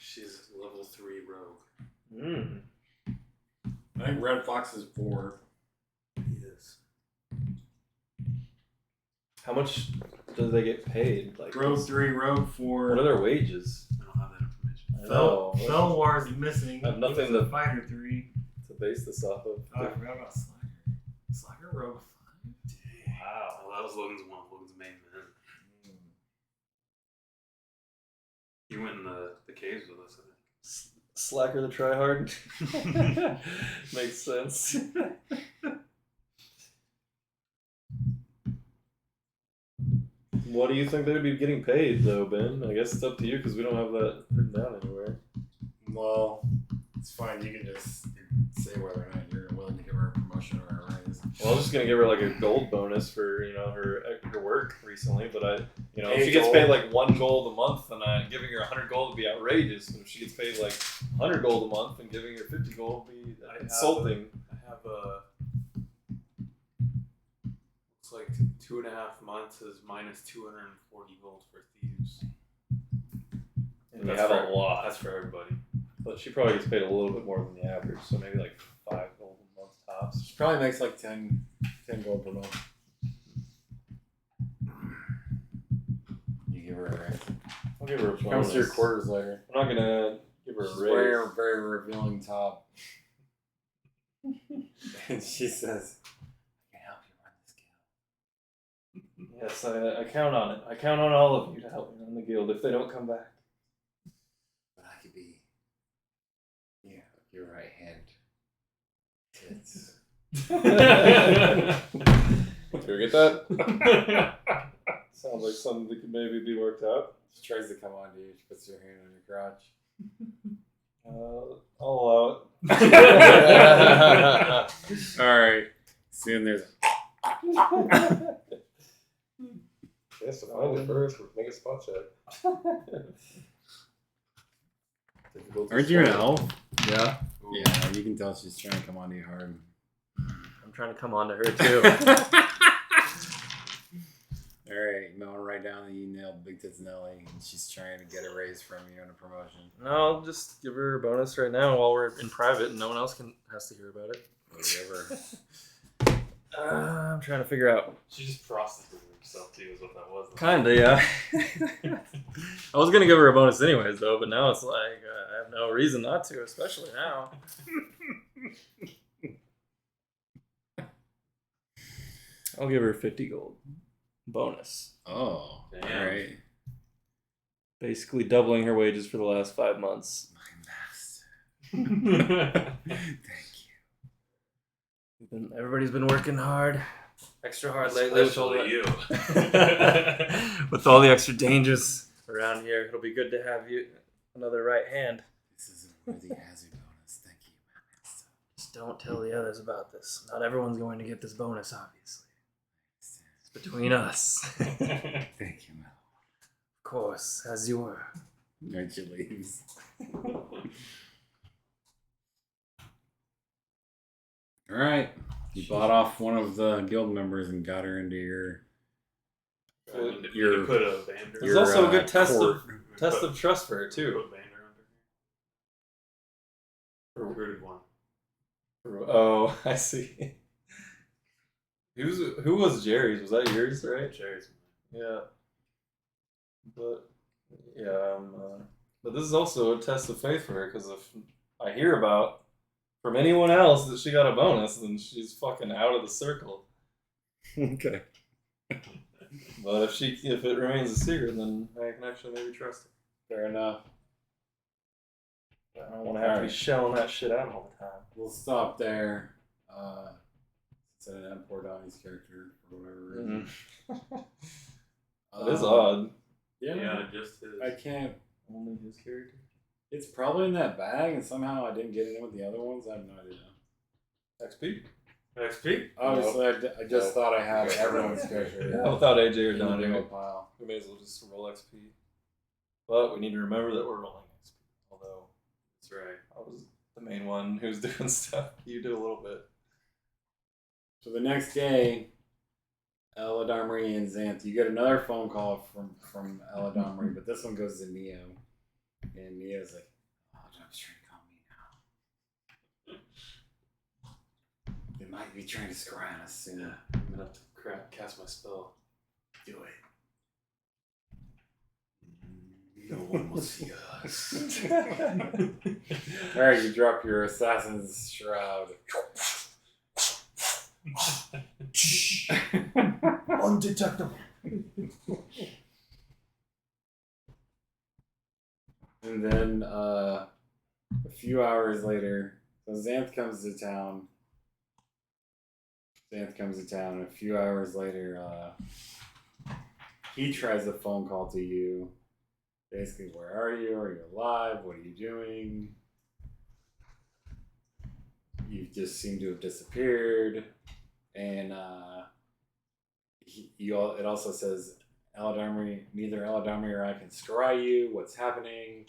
She's level 3 rogue. I think Red Fox is 4. Yes. How much do they get paid? Like, Rogue 3, Rogue 4. what are their wages? I don't have that information. I know. Felwar's missing. I have nothing He was a to- Fighter 3. To base this off of. Oh, I forgot about Slacker. Slacker Rogue 5. Wow. Oh, that was Logan's one of Logan's main men. He went in the caves with us, I think. Slacker the tryhard. Makes sense. What do you think they would be getting paid, though, Ben? I guess it's up to you because we don't have that written down anywhere. Well, it's fine. You can just say whether or not you're willing to give her a promotion or a raise. Well, I was just gonna give her like a gold bonus for her work recently, but if Hey, she gets gold. paid like 1 gold a month, then giving her 100 gold would be outrageous. But if she gets paid like 100 gold a month, and giving her 50 gold would be insulting. I have looks like 2.5 months is minus 240 gold for thieves. And you That's have for- a lot. That's for everybody. But she probably gets paid a little bit more than the average, so maybe like 5 gold a month tops. She probably makes like 10 gold per month. You give her a raise. I'll give her a Comes bonus. to your quarters later. I'm not gonna give her She's a wearing raise. a very revealing top. And she says, I can help you run this guild. Yes, I count on it. I count on all of you to help me run the guild if they don't come back. But I could be, your right hand. Tits. Did you get that? Sounds like something that could maybe be worked out. She tries to come on to you. She puts her hand on your crotch. I'll allow it. Alright. Soon there's Yes, to find it first. Make a spot check. Aren't you an elf? Yeah. Yeah, you can tell she's trying to come on to you hard. I'm trying to come on to her too. Alright, Mel, write down that you nailed Big Tits Nelly and she's trying to get a raise from you and a promotion. No, I'll just give her a bonus right now while we're in private and no one else has to hear about it. Whatever. I'm trying to figure out. She just prostituted herself too, is what that was. Kinda, yeah. I was gonna give her a bonus anyways, though, but now it's like I have no reason not to, especially now. I'll give her 50 gold bonus. Oh, Damn. alright. Basically doubling her wages for the last 5 months. My master. Thank you. Everybody's been working hard. Extra hard lately. Especially you. With all the extra dangers around here, it'll be good to have you another right hand. This is a worthy hazard bonus. Thank you, my master. Just don't tell the others about this. Not everyone's going to get this bonus, obviously. It's between us. Thank you, Mel. Of course, as you were. Alright, she leaves. All right. You bought off one of the guild members and got her into your. You put a bander. There's also a good test court. of trust for her too. Put bander under here. Recruited one. Oh, I see. Who was Jerry's? Was that yours, right? Jerry's. Yeah. But yeah, but this is also a test of faith for her because if I hear about from anyone else that she got a bonus, then she's fucking out of the circle. Okay. But if it remains a secret, then I can actually maybe trust her. Fair enough. I don't want to have to be shelling that shit out all the time. We'll stop there. Instead of that poor Donnie's character for whatever reason. That is odd. Yeah, just his. I can't. Only his character. It's probably in that bag, and somehow I didn't get it in with the other ones. I have no idea. XP. XP? Obviously, I just thought I had everyone's character. Yeah, without AJ or in the Donnie, big pile. we may as well just roll XP. But we need to remember that we're rolling XP. Although, That's right. I was the main one who's doing stuff. You did a little bit. So the next day, Ella Darmery and Xanth, you get another phone call from Ella Darmery, but this one goes to Neo. And Neo's like, oh, John's trying to call me now. They might be trying to scry on us soon. Yeah, I'm gonna have to cast my spell. Do it. No one will see us. Alright, you drop your assassin's shroud. Undetectable. And then a few hours later, so Xanth comes to town. And a few hours later, he tries a phone call to you. Basically, where are you? Are you alive? What are you doing? You just seem to have disappeared. And it also says, neither Ella Darmery or I can scry you. What's happening?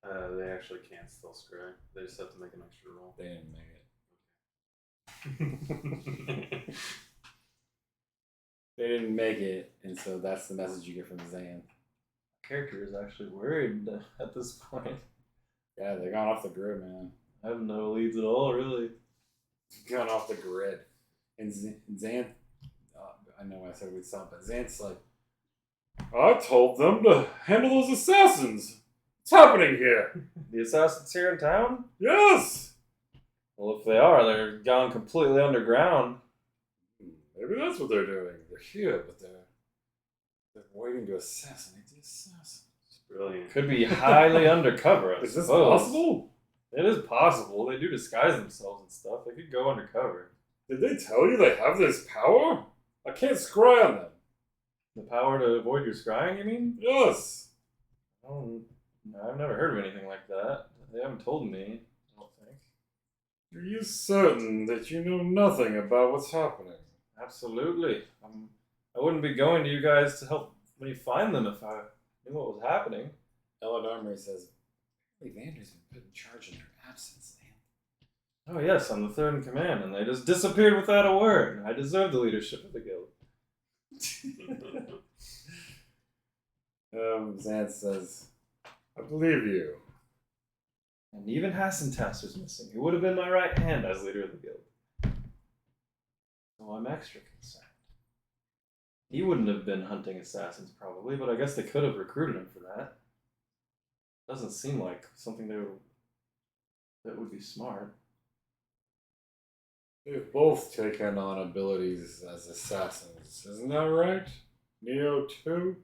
They actually can't still scry. They just have to make an extra roll. They didn't make it. They didn't make it, and so that's the message you get from Xanth. Character is actually worried at this point. Yeah, they're gone off the grid, man. I have no leads at all, really. Gone off the grid. And Xanth, I know I said we'd stop, but Xanth's like, I told them to handle those assassins. What's happening here? The assassins here in town? Yes! Well, if they are, they're gone completely underground. Maybe that's what they're doing. They're here, but they're waiting to assassinate the assassins. Brilliant. Could be highly undercover, I Is this suppose. possible? It is possible. They do disguise themselves and stuff. They could go undercover. Did they tell you they have this power? I can't scry on them. The power to avoid your scrying, you mean? Yes. I've never heard of anything like that. They haven't told me, I don't think. Are you certain that you know nothing about what's happening? Absolutely. I wouldn't be going to you guys to help me find them if I knew what was happening. Ella Darmery says, Vander's been put in charge in their absence, man. Oh yes, I'm the third in command, and they just disappeared without a word. I deserve the leadership of the guild. Xanth says, I believe you. And even Hassan-Taster's missing, who would have been my right hand as leader of the guild. So I'm extra concerned. He wouldn't have been hunting assassins probably, but I guess they could have recruited him for that. Doesn't seem like something that would be smart. They've both taken on abilities as assassins, isn't that right? Neo too?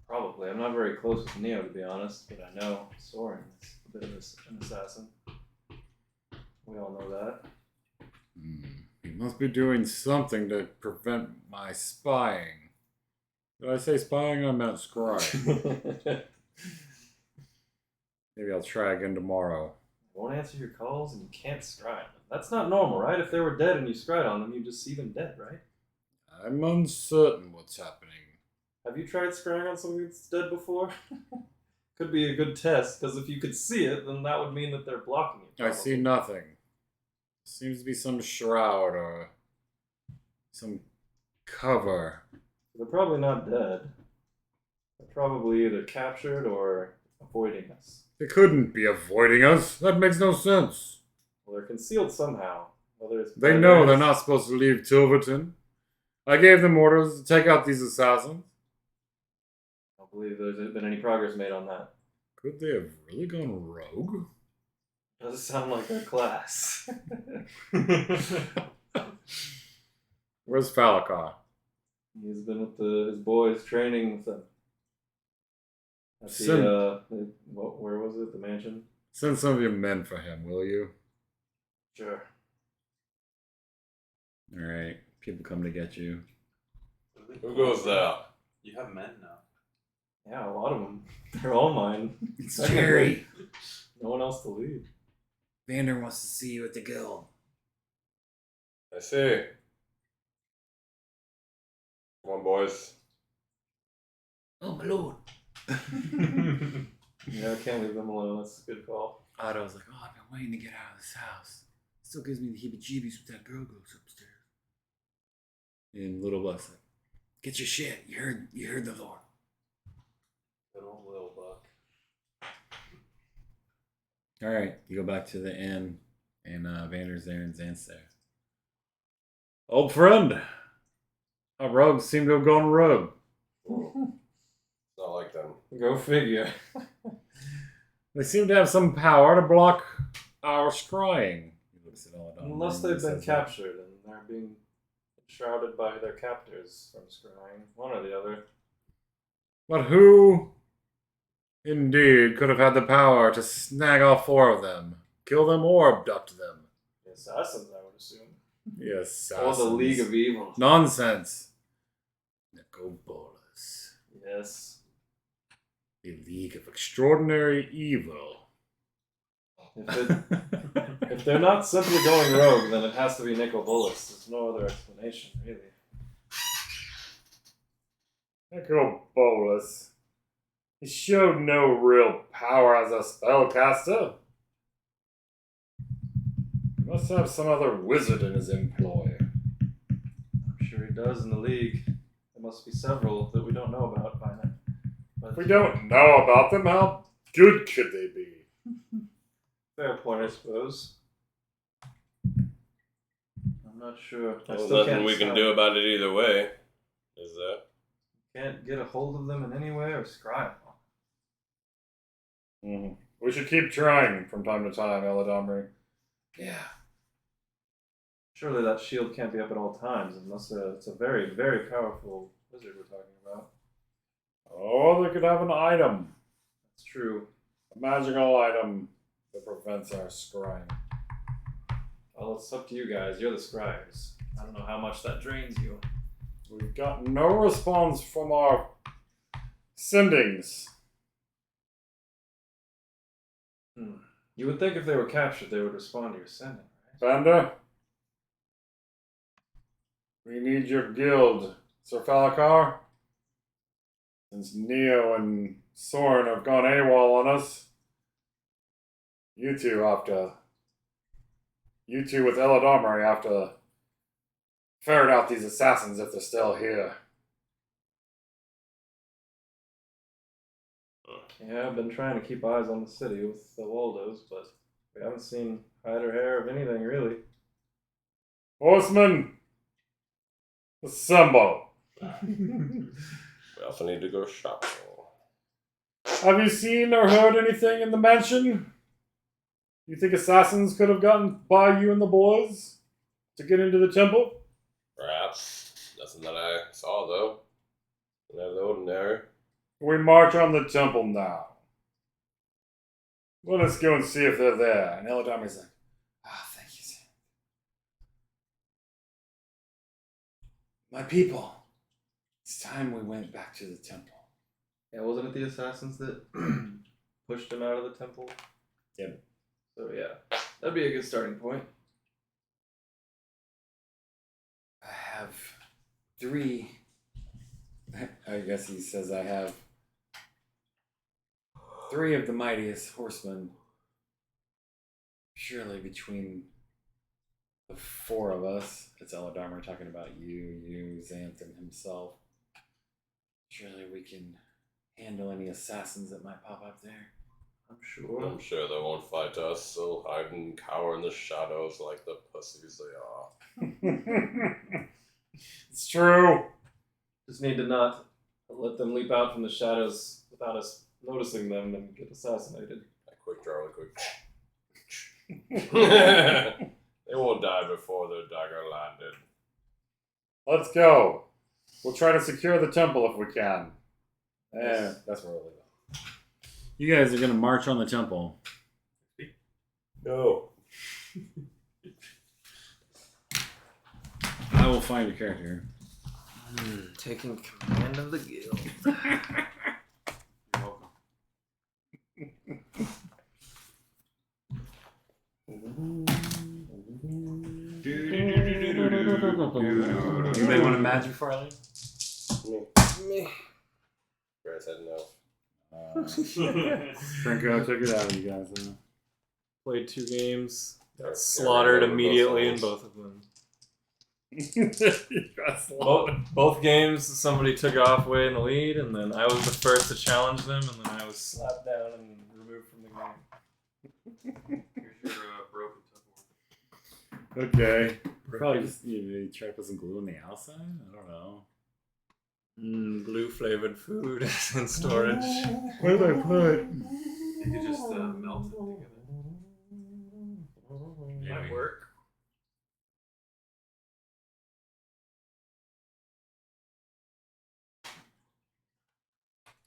Probably. I'm not very close with Neo, to be honest, but I know Soren is a bit of an assassin. We all know that. He must be doing something to prevent my spying. Did I say spying? I meant scrying. Maybe I'll try again tomorrow. Won't answer your calls and you can't scry them. That's not normal, right? If they were dead and you scryed on them, you'd just see them dead, right? I'm uncertain what's happening. Have you tried scrying on something that's dead before? could be a good test, because if you could see it, then that would mean that they're blocking it. I see nothing. Seems to be some shroud or some cover. They're probably not dead. They're probably either captured or avoiding us. They couldn't be avoiding us. That makes no sense. Well, they're concealed somehow. Whether it's They know they're not supposed to leave Tilverton. I gave them orders to take out these assassins. I don't believe there's been any progress made on that. Could they have really gone rogue? Doesn't sound like our class. Where's Falakar? He's been with his boys training with them. At where was it? The mansion? Send some of your men for him, will you? Sure. Alright, people come to get you. Who goes there? You have men now. Yeah, a lot of them. They're all mine. It's Jerry. No one else to lead. Vander wants to see you at the guild. I see. Come on, boys. Oh, my lord. Yeah, I can't leave them alone. That's a good call. Otto's like, oh, I've been waiting to get out of this house. Still gives me the heebie-jeebies when that girl goes upstairs. And Little Buck's like, Get your shit. You heard the Lord. Good old little buck. alright, you go back to the inn, and Vander's there and Xant's there. Old friend! Our rogues seem to have gone rogue. It's not like them. Go figure. They seem to have some power to block our scrying. He looks at all of them. Unless they've been captured and they're being shrouded by their captors from scrying. One or the other. But who, indeed, could have had the power to snag all four of them, kill them, or abduct them? The assassins, I would assume. Yes, Or the League of Evil. Nonsense. Nicobolus. Yes. The League of Extraordinary Evil. If they're not simply going rogue, then it has to be Nicobolus. There's no other explanation, really. Nicobolus. He showed no real power as a spellcaster. He must have some other wizard in his employ. I'm sure he does in the League. There must be several that we don't know about by now. But If we don't know about them, how good could they be? fair point, I suppose. I'm not sure. I There's still nothing can't we can decide. do about it either way. Is there? Can't get a hold of them in any way or scry them. We should keep trying from time to time, Eladamri. Yeah. Surely that shield can't be up at all times unless it's a very, very powerful wizard we're talking about. Oh, they could have an item. That's true. A magical item that prevents our scrying. Well, it's up to you guys. You're the scryers. I don't know how much that drains you. We've got no response from our sendings. You would think if they were captured, they would respond to your sending, right? Vander? We need your guild, Sir Falakar. Since Neo and Soren have gone AWOL on us, you two with Eladamri have to ferret out these assassins if they're still here. Yeah, I've been trying to keep eyes on the city with the Waldos, but we haven't seen hide or hair of anything, really. Horsemen, assemble. We also need to go shopping. Have you seen or heard anything in the mansion? You think assassins could have gotten by you and the boys to get into the temple? Perhaps. Nothing that I saw, though. Not the ordinary. We march on the temple now. Let us go and see if they're there. And Eladamri's like, Thank you, Sam. My people. It's time we went back to the temple. Yeah, wasn't it the assassins that pushed him out of the temple? Yep. So yeah, that'd be a good starting point. I have 3. I guess he says I have 3 of the mightiest horsemen. Surely between the 4 of us, it's Eladamr talking about you, Xanthan himself. Surely we can handle any assassins that might pop up there. I'm sure. I'm sure they won't fight us. They'll hide and cower in the shadows like the pussies they are. It's true. Just need to not let them leap out from the shadows without us noticing them and get assassinated. A quick draw, really quick. They won't die before their dagger landed. Let's go. We'll try to secure the temple if we can. That's where we'll leave it. You guys are going to march on the temple. No. I will find your character. Taking command of the guild. You're welcome. Anybody want a magic before I leave? Me. Grace had enough. Franco took it out of you guys. Huh? Played 2 games. Yeah, Got slaughtered yeah, immediately in both both of them. You got slaughtered. Both games, somebody took off way in the lead, and then I was the first to challenge them, and then I was slapped down and removed from the game. Here's your broken temple. Okay. Probably just you try to put some glue on the outside? I don't know. Blue flavored food in storage. What did I put? You could just melt it together. Might work.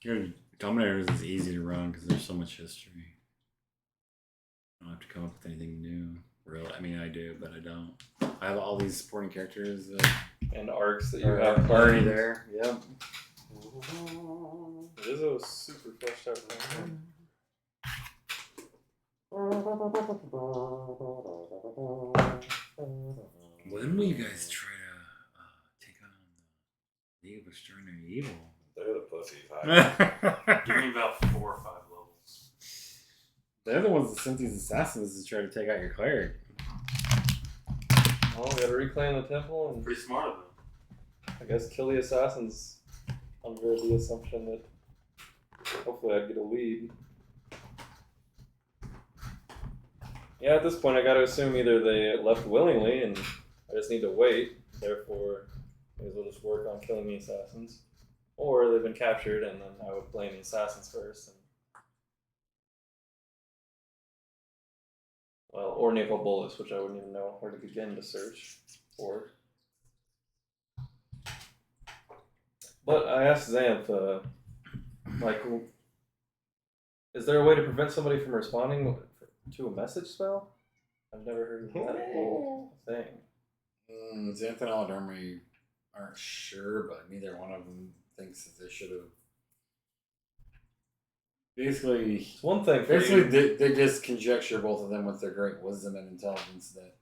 Your Dominators is easy to run because there's so much history. I don't have to come up with anything new. Really, I mean, I do, but I don't. I have all these supporting characters that And arcs that you are have already there. Yep. It is a super fleshed out game. When will you guys try to take on the League of Extraordinary Evil? They're the pussies. Give me about 4 or 5 levels. They're the ones that sent these assassins to try to take out your cleric. Well, we gotta reclaim the temple and Pretty smart of them. I guess kill the assassins under the assumption that hopefully I'd get a lead. Yeah, at this point I gotta assume either they left willingly and I just need to wait, therefore may as well just work on killing the assassins. Or they've been captured and then I would blame the assassins first. And, well, or nickel bullets, which I wouldn't even know where to begin to search for. But I asked Xanth, like, is there a way to prevent somebody from responding to a message spell? I've never heard of that whole thing. Xanth and Aladormi aren't sure, but neither one of them thinks that they should have. Basically, It's one thing for you. they just conjecture, both of them, with their great wisdom and intelligence, that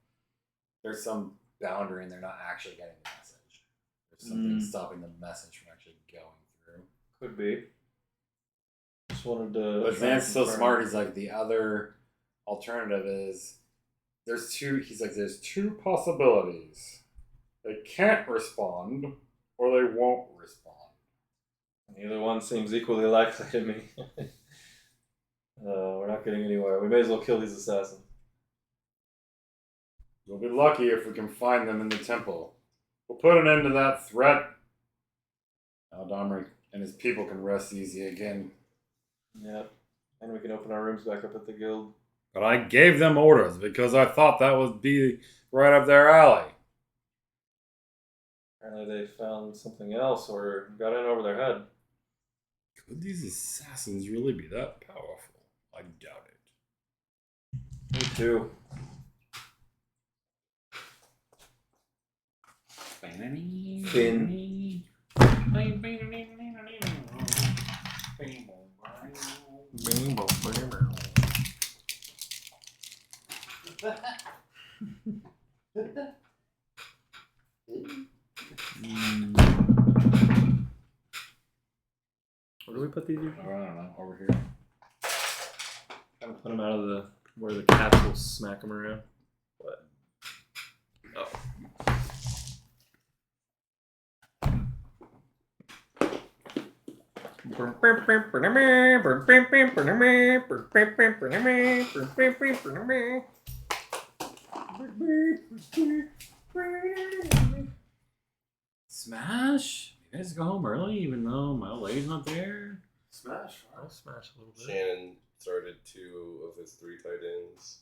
there's some boundary and they're not actually getting the message. There's something stopping the message from actually going through. Could be. Just wanted to. But Xanth's so smart. He's like, the other alternative is there's 2. He's like, there's 2 possibilities. They can't respond, or they won't respond. Neither one seems equally likely to me. We're not getting anywhere. We may as well kill these assassins. We'll be lucky if we can find them in the temple. We'll put an end to that threat. Aldamri and his people can rest easy again. Yeah. And we can open our rooms back up at the guild. But I gave them orders because I thought that would be right up their alley. Apparently they found something else or got in over their head. Could these assassins really be that powerful? I doubt it. Me too. Finn. Where do we put these? Oh, I don't know. Over here. Kind of put him out of the where the cats will smack him around. But Smash? You guys go home early even though my old lady's not there? smash. I'll smash a little bit. Shannon started 2 of his 3 tight ends.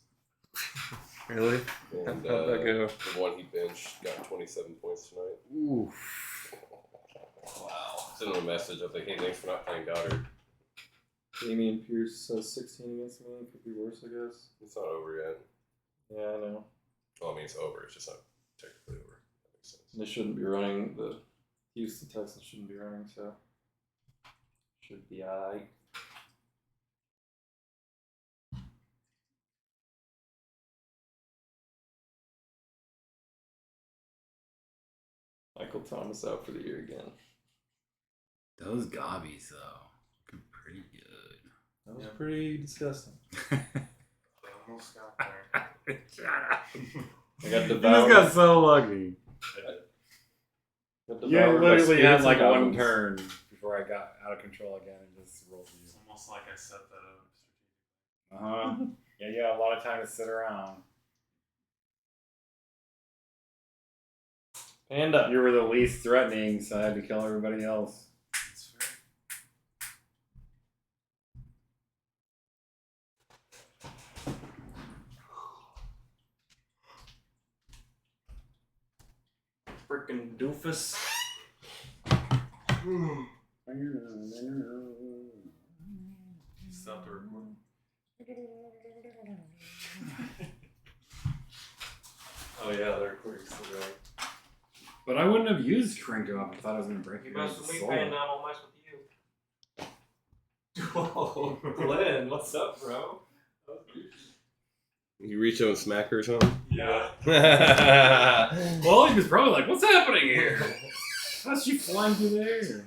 Really? And How'd that go? the one he benched got 27 points tonight. Ooh. Wow. Sent him a message. I was like, hey, thanks for not playing Goddard. Damian Pierce 16 against me. Could be worse, I guess. It's not over yet. Yeah, I know. Well, I mean, it's over. It's just not technically over. That makes sense. They shouldn't be running. The Houston Texans shouldn't be running, so should be alright. Michael Thomas out for the year again. Those gobbies, though, looking pretty good. That was pretty disgusting. Almost got there. Shut up. I got You devoured. just got so lucky. Got You devoured by literally had spirits like and one goblins. turn before I got out of control again and just rolled you. It's almost like I set that up. Uh-huh. Yeah, you had a lot of time to sit around. Panda. You were the least threatening, so I had to kill everybody else. That's fair. Frickin' doofus. Stop the recording. Oh yeah, they're recording still going. But I wouldn't have used Krinko if I thought I was going to break You your mess with me, soul. Panda, I won't mess with you. Whoa, Glenn, what's up, bro? You reach out and smack her or something? Yeah. Well, he was probably like, what's happening here? How's she flying through the air?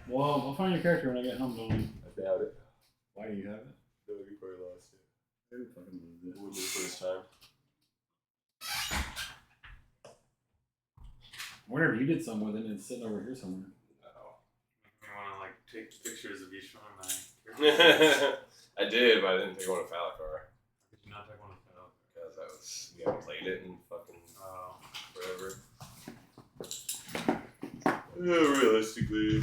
Well, I'll find your character when I get home, Tony. I doubt it. Why do you have it? No, you probably lost it. Who fucking lose it? Wouldn't be the first time. I wonder if you did something with it and it's sitting over here somewhere. You want to like take pictures of each one of my characters? I did, but I didn't take one of Falakar. Did you not take one of those? Because I was, we haven't played it in fucking forever. Yeah, realistically,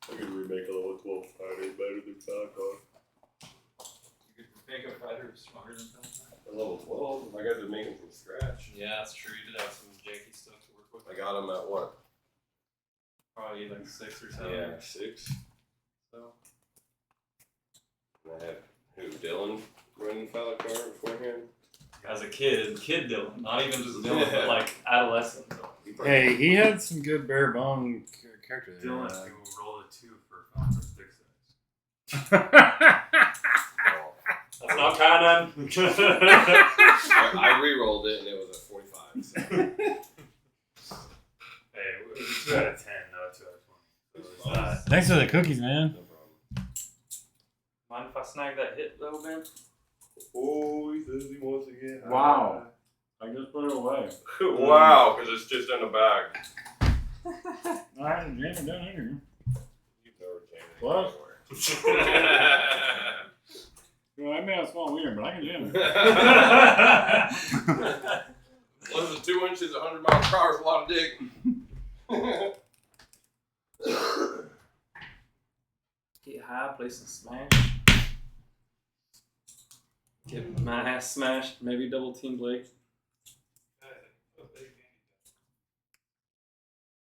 I could remake a level 12 fighter better than Falakar. You could make a fighter stronger than Falcon. A level 12? My guys are making from scratch. Yeah, that's true. You did have some janky stuff to work with. I got him at what? Probably like 6 or 7. Yeah, 6. So. And I had, who, Dylan running Falakar beforehand? As a kid Dylan, not even just Dylan, but like adolescent. Hey, he had some good bare bone characters. Dylan, who rolled a 2 for Falcon's big size. That's not canon. I re-rolled it and it was at 45. So. Hey, it was a 2 out of 10, not a 2 out of 20. So it's not. Thanks for the cookies, man. No problem. Mind if I snag that hit though, Ben? Oh, he says he wants to get high. Wow. I just put it away. Wow, because it's just in the bag. I had to jam it down here. You've never jammed it What? anywhere. Well, I may have a small wiener, but I can jam it. Less than 2 inches, 100 miles per hour is a lot of dick. Get high, play some Smash. Get my ass smashed, maybe double team Blake.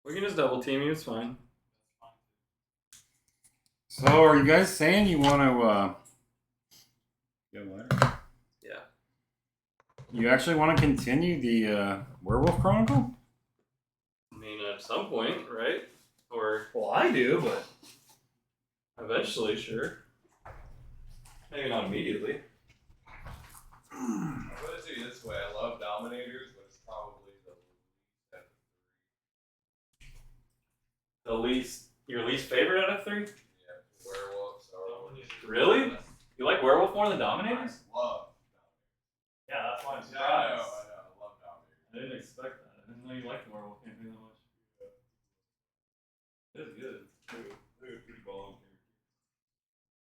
We can just double team you, it's fine. So, are you guys saying you want to, get a letter? Yeah. You actually want to continue the, Werewolf Chronicle? I mean, at some point, right? Or, Well, I do, but eventually, sure. Maybe not immediately. I'm gonna say this way. I love Dominators, but it's probably the least out of Your least favorite out of 3? yeah, werewolves are. Really? You like werewolf more than Dominators? Love Yeah, that's why I'm Dominators. Yeah, I know. I love Dominators. I didn't expect that. I didn't know you liked the werewolf campaign that much. It is good. They're a pretty balling character.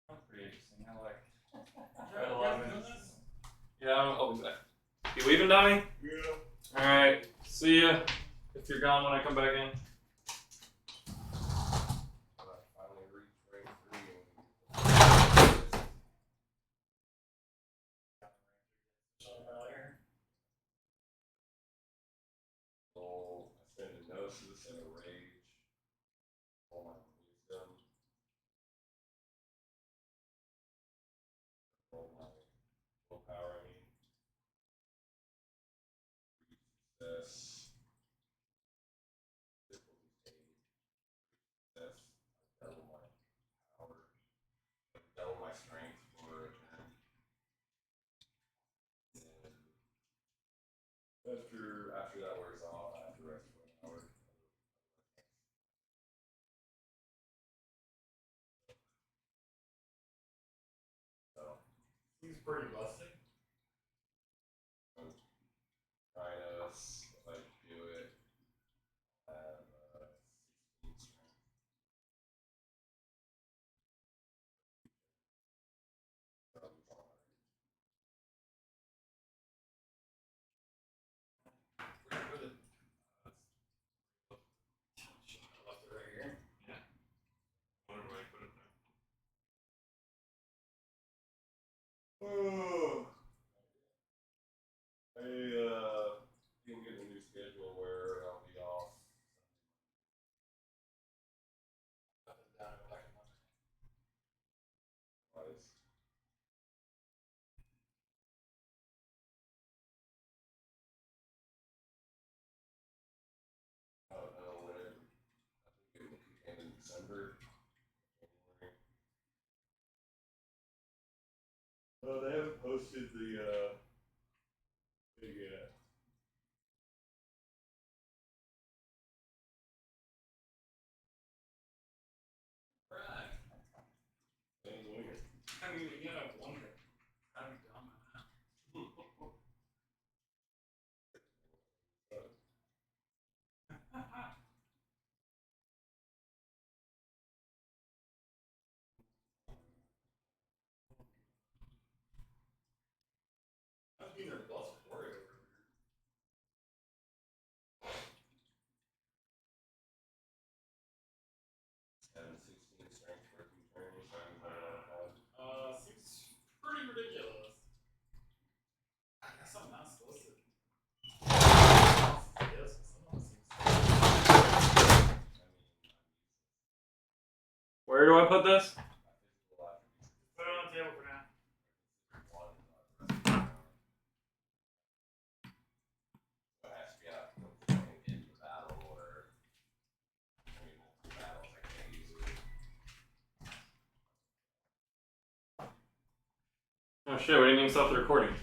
That's pretty interesting. I like. Read a lot of it. Yeah, I'll be back. You leaving, Donnie? Yeah. Alright. See ya. If you're gone when I come back in. I finally reached rank 3 and so I spend a gnosis and a rage. All my wisdom. All my willpower, I mean. Success. Difficulty 8. Success. I double my power. I double my strength for a turn. And after that wears off, I have to rest for an hour. So Seems pretty busted. trying to like do it. I have 16 strength. Where did I put it? I left it right here. Whatever I put it there. Oh. I think I'm getting a new schedule where I'll be off. Up and down and back and up. Twice. I don't know when it. I think it will kick in December. January. They haven't posted the big Right. things weird. I mean, you gotta wonder. How do you dumb it? Must be their boss worried over here. Having 16 strength for 2 turns. Seems pretty ridiculous. I guess I'm not supposed to. Yes, someone seems to. Where do I put this? Put it on the table for now. So it has to be out in the battle or multiple battles. I can't use it. Oh shit, we didn't even stop the recording.